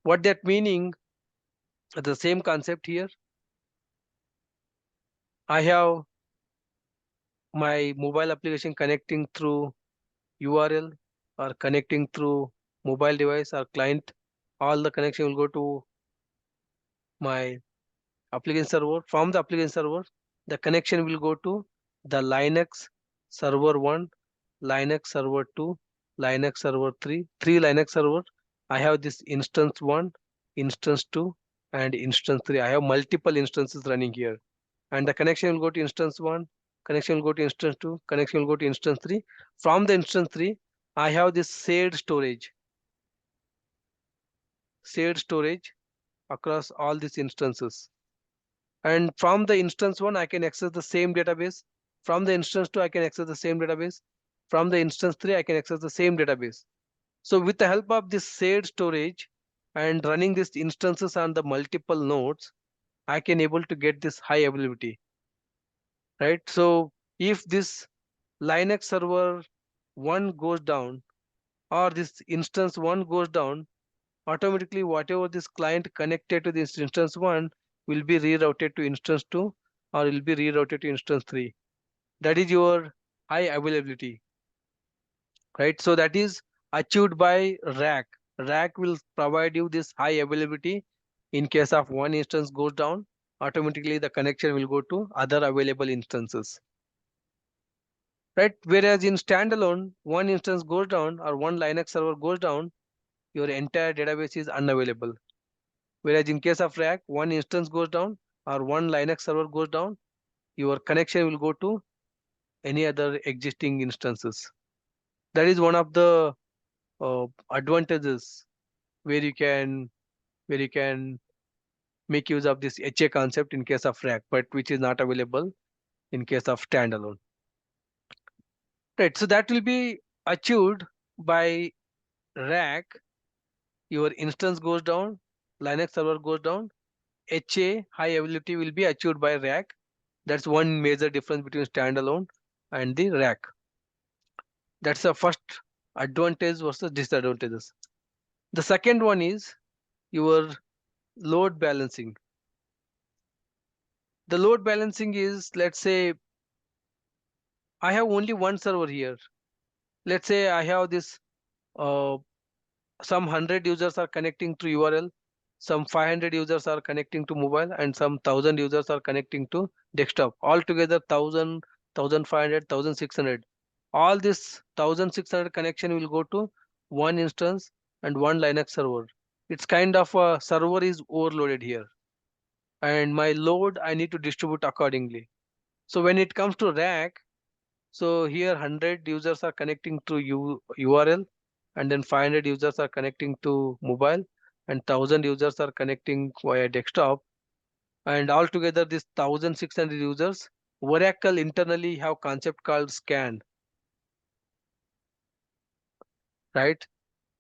What that meaning? The same concept here. I have my mobile application connecting through URL or connecting through mobile device or client. All the connection will go to my application server. From the application server, the connection will go to the Linux server 1, Linux server 2, Linux server 3, 3 Linux server. I have this instance 1, instance 2, and instance 3. I have multiple instances running here. And the connection will go to instance 1, connection will go to instance 2, connection will go to instance 3. From the instance 3, I have this shared storage across all these instances. And from the instance 1, I can access the same database. From the instance 2, I can access the same database. From the instance 3, I can access the same database. So with the help of this shared storage and running these instances on the multiple nodes, I can able to get this high availability, right? So if this Linux server 1 goes down or this instance 1 goes down, automatically whatever this client connected to this instance 1 will be rerouted to instance 2 or will be rerouted to instance 3. That is your high availability, right? So that is achieved by RAC. RAC will provide you this high availability. In case of one instance goes down, automatically the connection will go to other available instances, right? Whereas in standalone, one instance goes down or one Linux server goes down, your entire database is unavailable. Whereas in case of RAC, one instance goes down or one Linux server goes down, your connection will go to any other existing instances. That is one of the advantages where you can make use of this HA concept in case of rack, but which is not available in case of standalone. Right, so that will be achieved by rack. Your instance goes down, Linux server goes down, HA high availability will be achieved by rack. That's one major difference between standalone and the rack. That's the first advantage versus disadvantages. The second one is your load balancing. The load balancing is, let's say, I have only one server here. Let's say I have this, some 100 users are connecting to URL, some 500 users are connecting to mobile, and some 1000 users are connecting to desktop. Altogether 1000, 1500, 1600. All this 1600 connection will go to one instance and one Linux server. It's kind of a server is overloaded here, and my load I need to distribute accordingly. So when it comes to rack, so here 100 users are connecting to URL, and then 500 users are connecting to mobile, and 1000 users are connecting via desktop. And altogether this 1600 users, Oracle internally have concept called scan, right?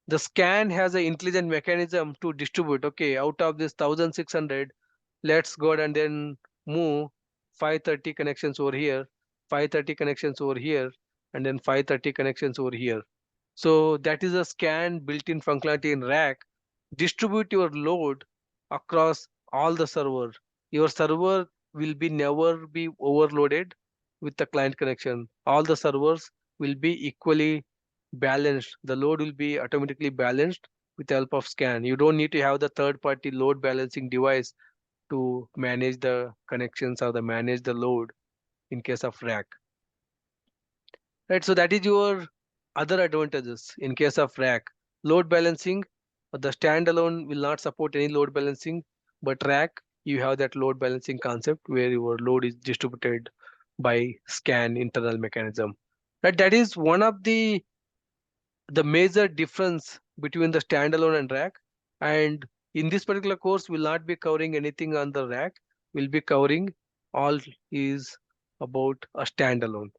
The scan has an intelligent mechanism to distribute. Okay, out of this 1600, let's go ahead and then move 530 connections over here, 530 connections over here, and then 530 connections over here. So that is a scan built-in functionality in rack. Distribute your load across all the server. Your server will be never be overloaded with the client connection. All the servers will be equally balanced. The load will be automatically balanced with the help of scan. You don't need to have the third-party load balancing device to manage the connections or manage the load in case of rack. Right, so that is your other advantages in case of rack. Load balancing, the standalone will not support any load balancing, but rack, you have that load balancing concept where your load is distributed by scan internal mechanism. Right, that is one of the major difference between the standalone and rack. And in this particular course, we'll not be covering anything on the rack. We'll be covering all is about a standalone.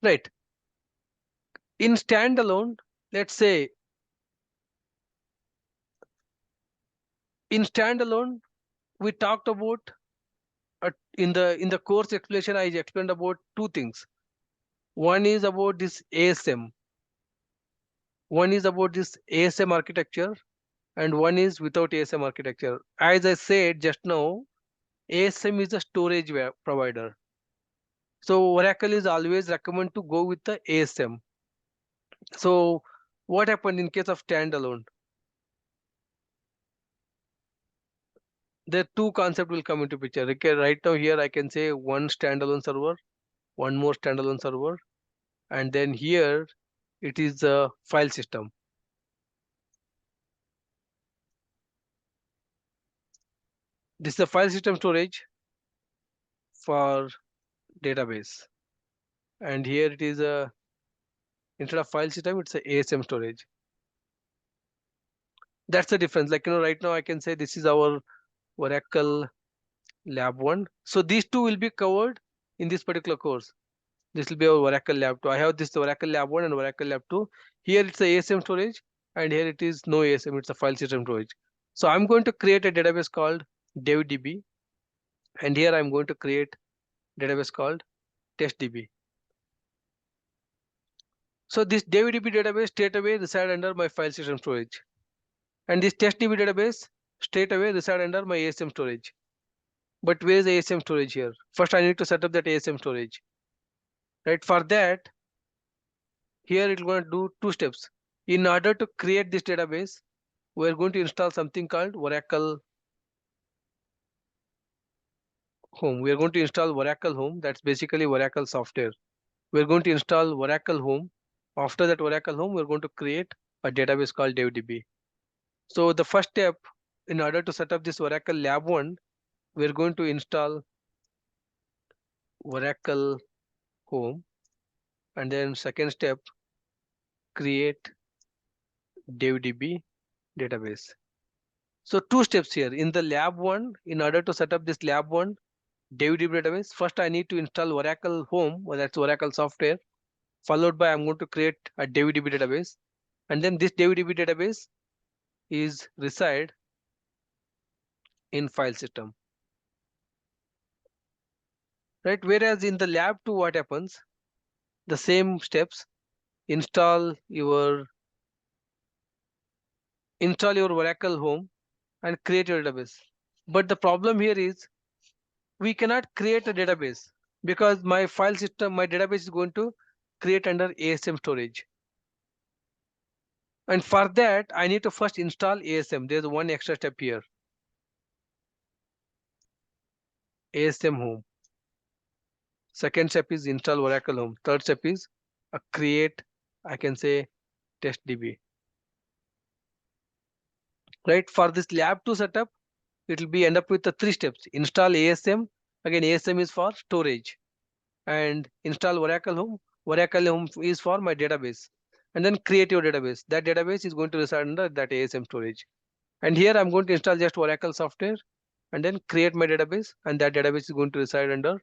Right. In standalone, let's say in standalone, we talked about in the course explanation, I explained about two things. One is about this ASM. One is about this ASM architecture, and one is without ASM architecture. As I said just now, ASM is a storage provider. So Oracle is always recommend to go with the ASM. So what happened in case of standalone? The two concepts will come into picture. Okay, right now here I can say one standalone server, one more standalone server, and then here it is a file system. This is a file system storage for database, and here it is a, instead of file system, it's a ASM storage. That's the difference. Like, right now I can say this is our Oracle Lab 1. So these two will be covered in this particular course. This will be our Oracle Lab 2. I have this Oracle Lab 1 and Oracle Lab 2. Here it's a ASM storage, and here it is no ASM, it's a file system storage. So I'm going to create a database called DevDB, and here I'm going to create database called TestDB. So this DevDB database straight away reside under my file system storage, and this TestDB database straight away reside under my ASM storage. But where is the ASM storage here? First, I need to set up that ASM storage. Right, for that, here it's going to do two steps. In order to create this database, we're going to install something called Oracle Home. We are going to install Oracle Home. That's basically Oracle software. We're going to install Oracle Home. After that Oracle Home, we're going to create a database called DevDB. So the first step, in order to set up this Oracle Lab 1, we're going to install Oracle home, and then second step, create DevDB database. So 2 steps here. In the lab 1, in order to set up this lab 1 DevDB database, first I need to install Oracle home, well, that's Oracle software, followed by I'm going to create a DevDB database, and then this DevDB database is reside in file system. Right, whereas in the lab 2, what happens? The same steps, install your Oracle home and create your database. But the problem here is we cannot create a database because my file system, my database is going to create under ASM storage. And for that, I need to first install ASM. There's one extra step here. ASM home. Second step is install Oracle home. Third step is create, I can say, testDB. Right, for this lab 2 setup, it will be end up with the 3 steps. Install ASM. Again, ASM is for storage. And install Oracle home. Oracle home is for my database. And then create your database. That database is going to reside under that ASM storage. And here I'm going to install just Oracle software and then create my database, and that database is going to reside under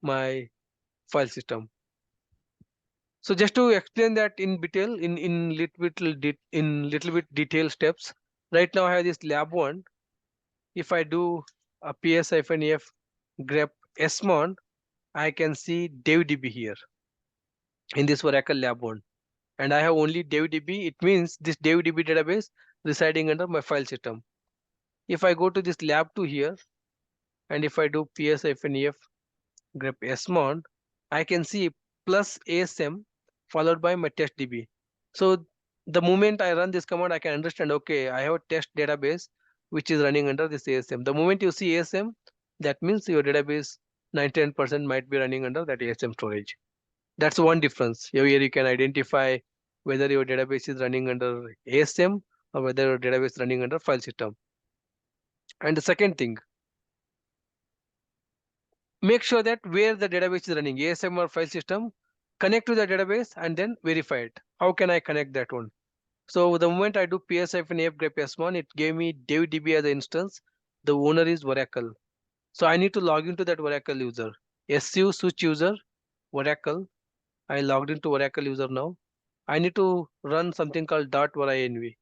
my file system. So just to explain that in detail, in little bit detailed steps. Right now I have this lab 1. If I do a ps-f grep smon, I can see DevDB here in this Oracle lab 1. And I have only DevDB. It means this DevDB database residing under my file system. If I go to this lab 2 here, and if I do ps-f grep smon, I can see plus ASM followed by my testDB. So the moment I run this command, I can understand, okay, I have a test database which is running under this ASM. The moment you see ASM, that means your database 99% might be running under that ASM storage. That's one difference. Here you can identify whether your database is running under ASM or whether your database is running under file system. And the second thing, make sure that where the database is running, ASM or file system, connect to the database and then verify it. How can I connect that one? So the moment I do ps-f grep smon, it gave me DevDB as an instance. The owner is Oracle. So I need to log into that Oracle user. su switch user, Oracle. I logged into Oracle user now. I need to run something called .varinv.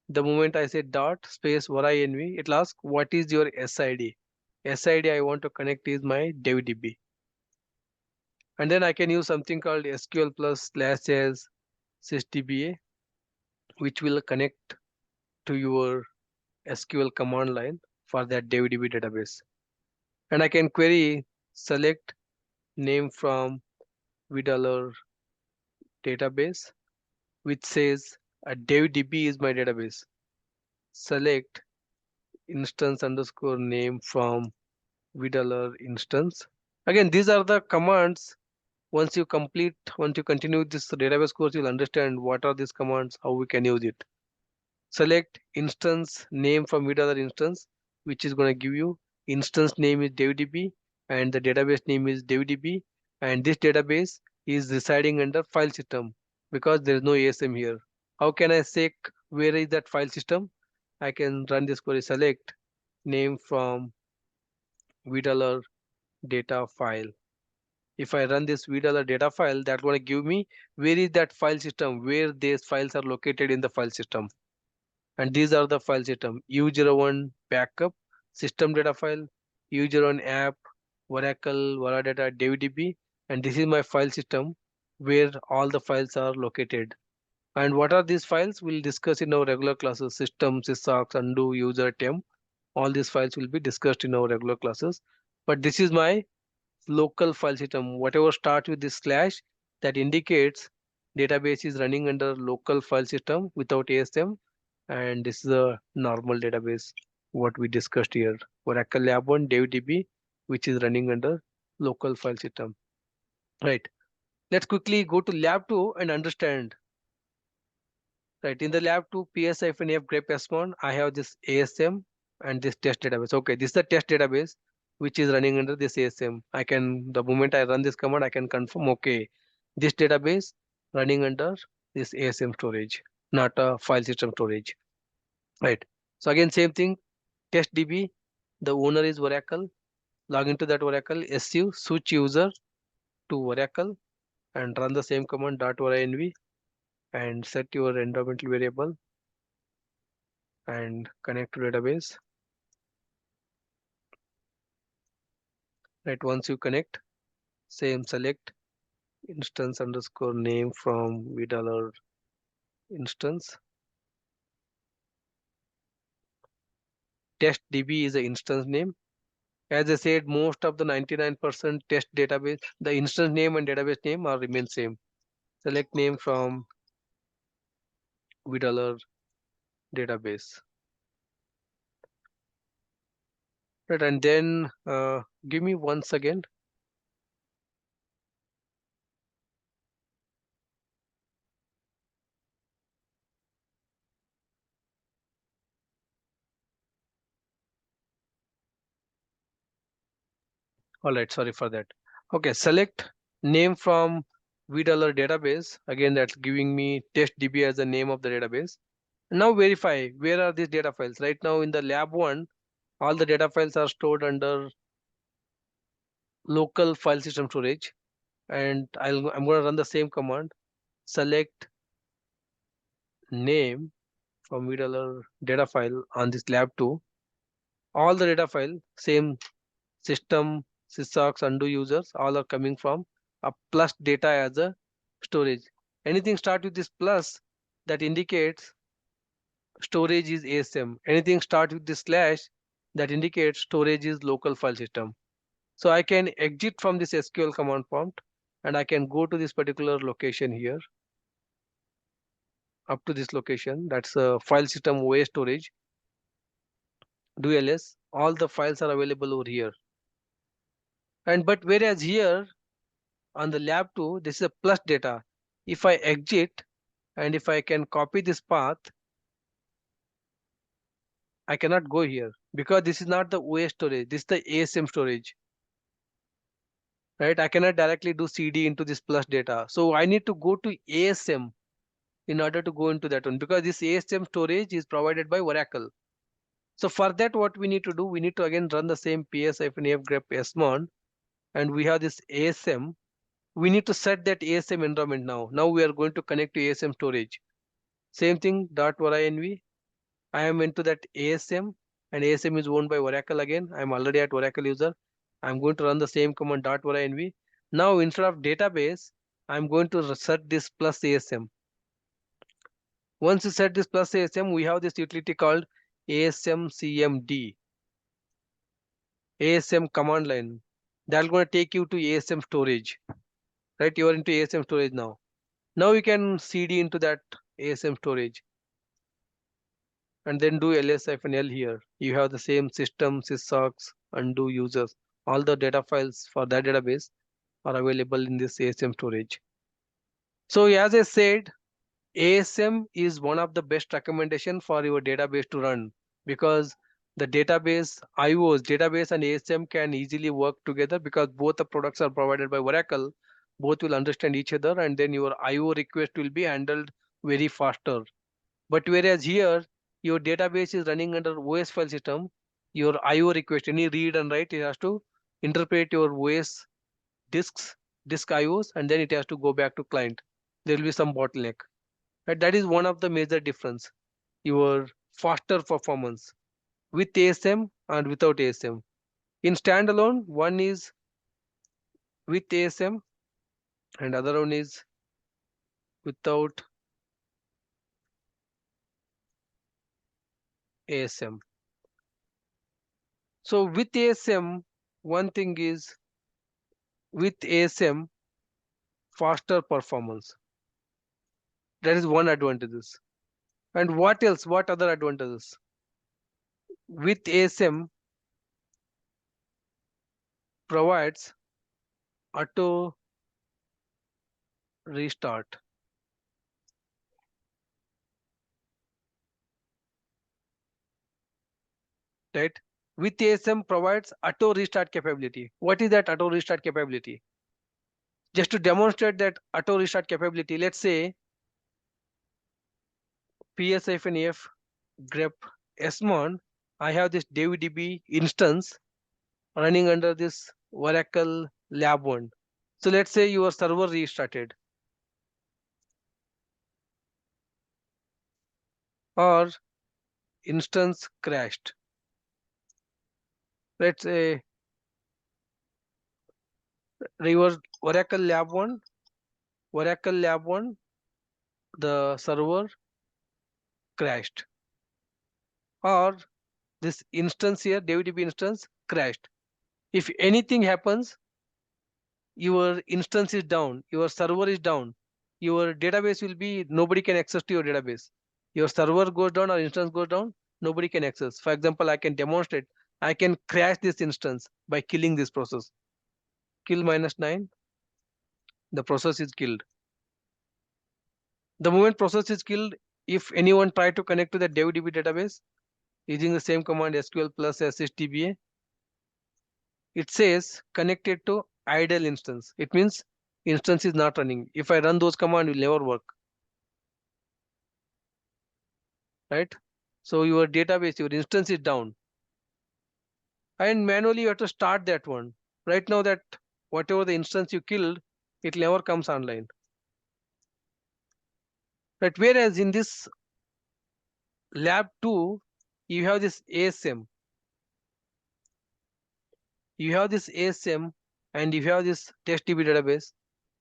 The moment I say dot space varinv, it will ask what is your SID. SID I want to connect is my DevDB. And then I can use something called SQL plus /s sysdba, which will connect to your SQL command line for that DevDB database. And I can query select name from $, database, which says a DevDB is my database. Select instance underscore name from $, instance. Again, these are the commands. Once you continue this database course, you'll understand what are these commands, how we can use it. Select instance name from $, instance, which is going to give you instance name is DevDB and the database name is DevDB, and this database is residing under file system because there is no ASM here. How can I check where is that file system? I can run this query, select name from $, data file. If I run this $, data file, that's going to give me where is that file system, where these files are located in the file system. And these are the file system: U01 backup, system data file, U01 app, Oracle, Varadata, DevDB, and this is my file system where all the files are located. And what are these files? We'll discuss in our regular classes: system, sysocs, undo, user, temp. All these files will be discussed in our regular classes. But this is my local file system. Whatever starts with this slash, that indicates database is running under local file system without ASM. And this is a normal database, what we discussed here. Oracle Lab 1 DevDB, which is running under local file system. Right. Let's quickly go to Lab 2 and understand. Right. In the Lab 2 ps-f grep smon, I have this ASM and this test database. Okay, this is the test database which is running under this ASM. I can, the moment I run this command, I can confirm, okay, this database running under this ASM storage, not a file system storage, right? So again, same thing, test DB, the owner is Oracle, log into that Oracle, SU, switch user to Oracle and run the same command .orinv and set your environmental variable and connect to database. Right, once you connect, same select instance underscore name from $, instance. Test DB is the instance name. As I said, most of the 99% test database, the instance name and database name are remain same. Select name from $, database. Right, and then give me once again. All right, sorry for that. Okay, select name from $, database. Again, that's giving me test DB as the name of the database. Now verify where are these data files. Right now in the lab one, all the data files are stored under local file system storage, and I'm going to run the same command. Select name from $, data file on this lab 2. All the data file, same system, sysocs, undo users, all are coming from a plus data as a storage. Anything start with this plus, that indicates storage is ASM. Anything start with this slash, that indicates storage is local file system. So I can exit from this SQL command prompt and I can go to this particular location here, up to this location, that's a file system OS storage. Do ls, all the files are available over here. And but whereas here on the lab 2, this is a plus data. If I exit and if I can copy this path, I cannot go here because this is not the OS storage, this is the ASM storage. Right, I cannot directly do CD into this plus data. So I need to go to ASM in order to go into that one, because this ASM storage is provided by Oracle. So for that, what we need to do, we need to again run the same ps-f grep smon, and we have this ASM. We need to set that ASM environment now. Now we are going to connect to ASM storage. Same thing, .orinv. I am into that ASM, and ASM is owned by Oracle again. I'm already at Oracle user. I'm going to run the same command .orinv. Now instead of database, I'm going to set this plus ASM. Once you set this plus ASM, we have this utility called ASM CMD. ASM command line. That's going to take you to ASM storage. Right, you are into ASM storage now. Now you can CD into that ASM storage and then do ls-l here. You have the same system, sysocs, undo users. All the data files for that database are available in this ASM storage. So as I said, ASM is one of the best recommendation for your database to run, because the database database and ASM can easily work together because both the products are provided by Oracle. Both will understand each other, and then your IO request will be handled very faster. But whereas here, your database is running under OS file system, your IO request, any read and write, it has to interpret your OS disk IOs, and then it has to go back to client. There will be some bottleneck. Right? That is one of the major difference. Your faster performance with ASM and without ASM. In standalone, one is with ASM and other one is without ASM. So with ASM, one thing is with ASM, faster performance. That is one advantages. And what else? What other advantages? With ASM provides auto restart. right? With ASM provides auto restart capability. What is that auto restart capability? Just to demonstrate that auto restart capability, let's say ps-f grep smon, I have this DB instance running under this Oracle Lab 1. So let's say your server restarted, or instance crashed. Let's say reverse Oracle Lab 1, the server crashed, or this instance here, DB instance crashed. If anything happens, your instance is down, your server is down, your database will be, nobody can access to your database. Your server goes down or instance goes down, nobody can access. For example, I can demonstrate, I can crash this instance by killing this process. Kill -9, the process is killed. The moment process is killed, if anyone try to connect to the DB database using the same command SQL plus DBA, it says connected to idle instance. It means instance is not running. If I run those commands, it will never work. Right? So your database, your instance is down. And manually you have to start that one. Right now that whatever the instance you killed, it never comes online. Right? Whereas in this lab 2, you have this ASM. You have this ASM and you have this testDB database.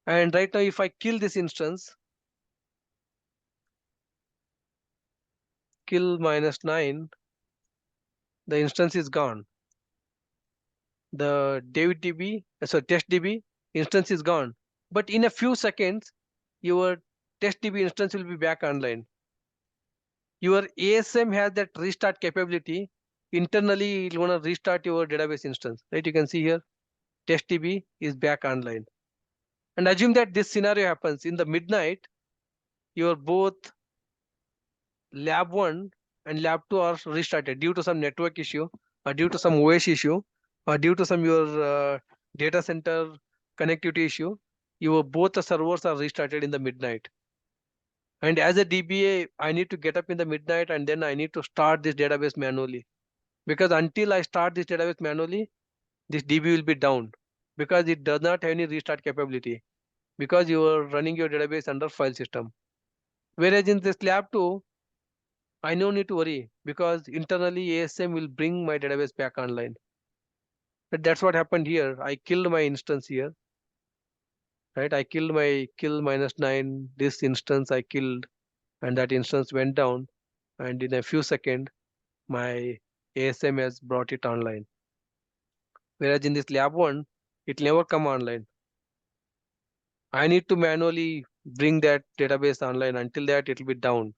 And right now, if I kill this instance, kill -9, the instance is gone. The testDB instance is gone. But in a few seconds, your testDB instance will be back online. Your ASM has that restart capability. Internally, it will want to restart your database instance. Right? You can see here, testDB is back online. And assume that this scenario happens in the midnight, your both lab 1 and lab 2 are restarted due to some network issue, or due to some OS issue, or due to some your data center connectivity issue. Your both the servers are restarted in the midnight. And as a DBA, I need to get up in the midnight and then I need to start this database manually. Because until I start this database manually, this DB will be down because it does not have any restart capability, because you are running your database under file system. Whereas in this lab 2, I no need to worry because internally ASM will bring my database back online. But that's what happened here. I killed my instance here. Right? I killed my kill -9. This instance I killed, and that instance went down. And in a few seconds, my ASM has brought it online. Whereas in this lab 1, it never come online. I need to manually bring that database online. Until that, it will be down.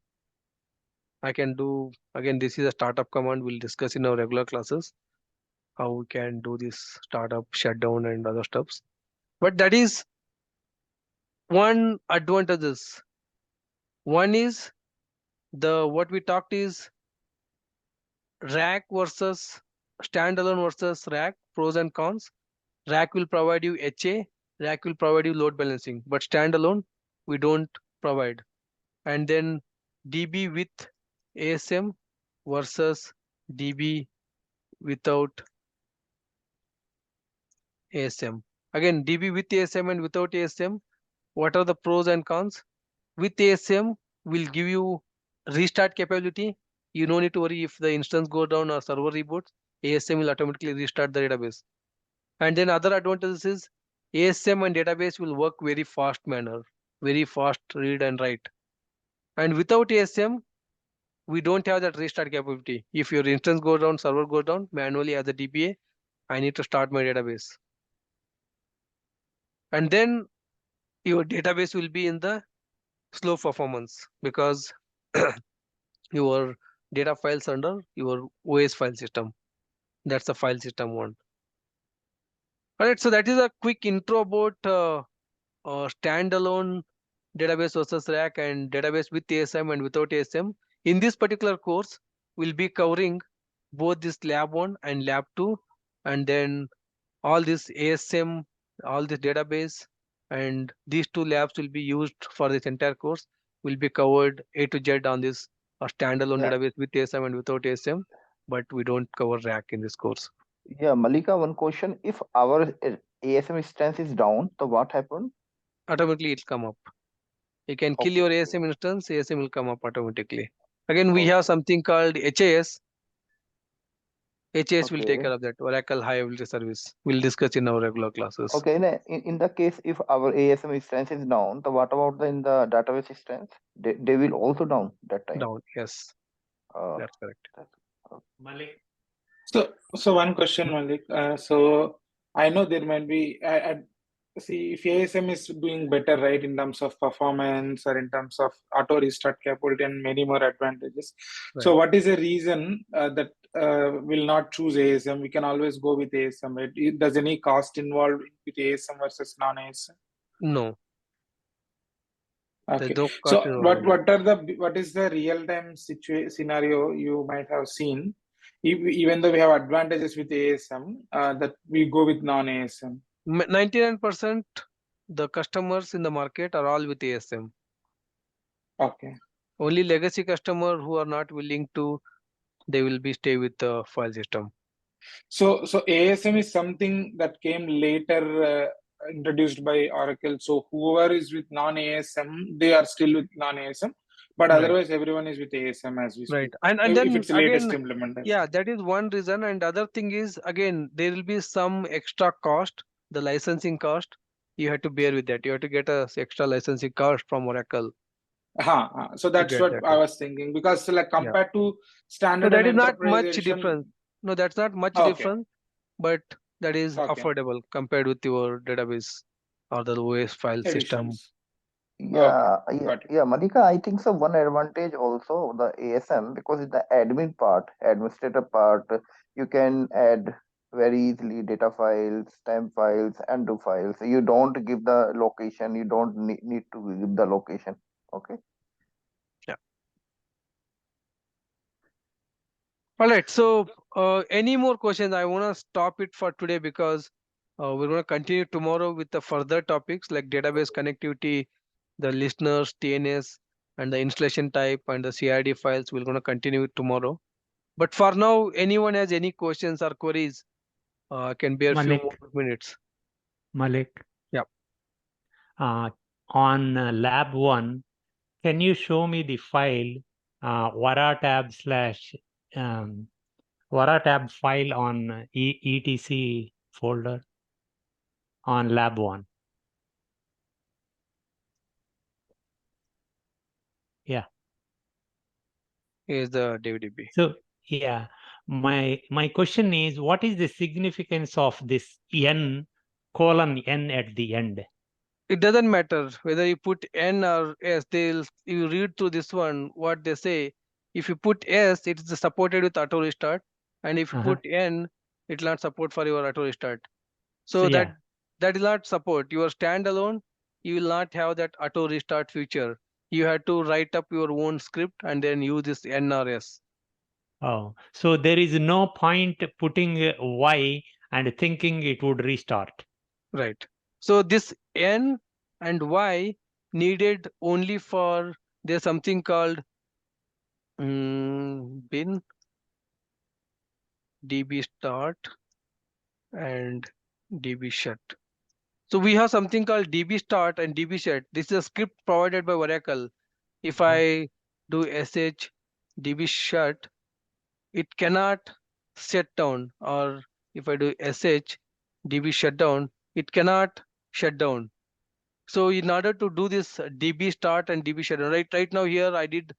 I can do, again, this is a startup command we'll discuss in our regular classes, how we can do this startup, shutdown, and other stuffs. But that is one advantages. One is what we talked is rack versus standalone versus rack, pros and cons. Rack will provide you HA, rack will provide you load balancing, but standalone we don't provide. And then DB with ASM versus DB without ASM. Again, DB with ASM and without ASM, what are the pros and cons? With ASM, will give you restart capability. You no need to worry if the instance goes down or server reboots, ASM will automatically restart the database. And then other advantages is ASM and database will work very fast manner, very fast read and write. And without ASM, we don't have that restart capability. If your instance goes down, server goes down, manually as a DBA, I need to start my database. And then your database will be in the slow performance because your data files under your OS file system. That's the file system one. All right, so that is a quick intro about standalone database versus rack and database with ASM and without ASM. In this particular course, we'll be covering both this lab 1 and lab 2, and then all this ASM, all this database, and these 2 labs will be used for this entire course, will be covered A to Z on this standalone Yeah. database with ASM and without ASM, but we don't cover rack in this course. Yeah, Malika, one question. If our ASM instance is down, so what happened? Automatically it'll come up. You can kill Okay, your okay. ASM instance, ASM will come up automatically. Again, we have something called HAS. HAS will take Okay. care of that. Oracle High Availability Service. We'll discuss in our regular classes. Okay, in the case if our ASM instance is down, so what about in the database instance? They will also down that time. Down, yes. That's correct. Malik. So one question, Malik. So I know there might be, see, if ASM is doing better, right, in terms of performance or in terms of auto restart capability and many more advantages. So Right. what is the reason that will not choose ASM? We can always go with ASM, right? Does any cost involved with ASM versus non-ASM? No. Okay. There's no So cost involved. what is the real-time scenario you might have seen, even though we have advantages with ASM, that we go with non-ASM? 99% the customers in the market are all with ASM. Okay. Only legacy customer who are not willing to, they will be stay with the file system. So ASM is something that came later, introduced by Oracle. So whoever is with non-ASM, they are still with non-ASM, but Right. otherwise everyone is with ASM as we Right. speak. And If then it's the latest again, implementation. yeah, that is one reason. And other thing is, again, there will be some extra cost, the licensing cost. You have to bear with that. You have to get a extra licensing cost from Oracle. So that's get what that I one. was thinking, because like Yeah. compared to No, standard that and is not much enterpriseization. difference. No, that's not much Okay. difference, but that is Okay. affordable compared with your database or the OS file system. Editions. Yeah, Okay, got it. yeah, Malika, I think so. One advantage also the ASM, because in the admin part, administrator part, you can add very easily data files, temp files, undo files. You don't give the location. You don't need to give the location. Okay. Yeah. All right. So, any more questions? I want to stop it for today because we're going to continue tomorrow with the further topics like database connectivity, the listeners, TNS, and the installation type and the CID files. We're going to continue it tomorrow. But for now, anyone has any questions or queries, can bear few Malik. more minutes. Malik. Yeah. On lab 1, can you show me the file varatab file on etc folder on lab 1? Yeah. Here's the DVDB. So yeah, my question is, what is the significance of this n at the end? It doesn't matter whether you put N or S. You read through this one, what they say. If you put S, it is supported with auto restart, and if you put N, it will not support for your auto restart. So yeah. that is not support. Your standalone, you will not have that auto restart feature. You have to write up your own script and then use this N or S. Oh, so there is no point putting Y and thinking it would restart. Right. So this N and Y needed only for, there's something called bin db start and db shut. So we have something called db start and db shut. This is a script provided by Oracle. If I do sh db shut, it cannot shut down, or if I do sh db shutdown, it cannot shut down. So in order to do this db start and db shutdown, right now here I did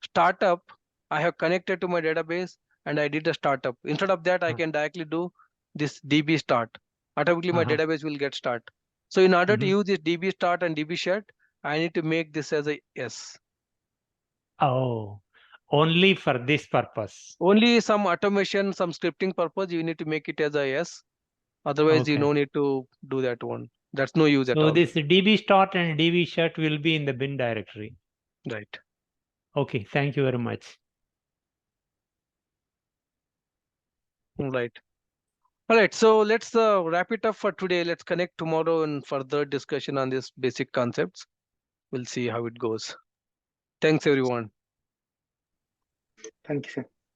startup, I have connected to my database and I did a startup. Instead of that, I can directly do this db start. Automatically my database will get start. So in order to use this db start and db shut, I need to make this as a S. Oh, only for this purpose. Only some automation, some scripting purpose, you need to make it as a S. Otherwise, you no need to do that one. That's no use at all. So this db start and db shut will be in the bin directory. Right. Okay, thank you very much. Right. All right. So let's wrap it up for today. Let's connect tomorrow in further discussion on these basic concepts. We'll see how it goes. Thanks, everyone. Thank you, sir.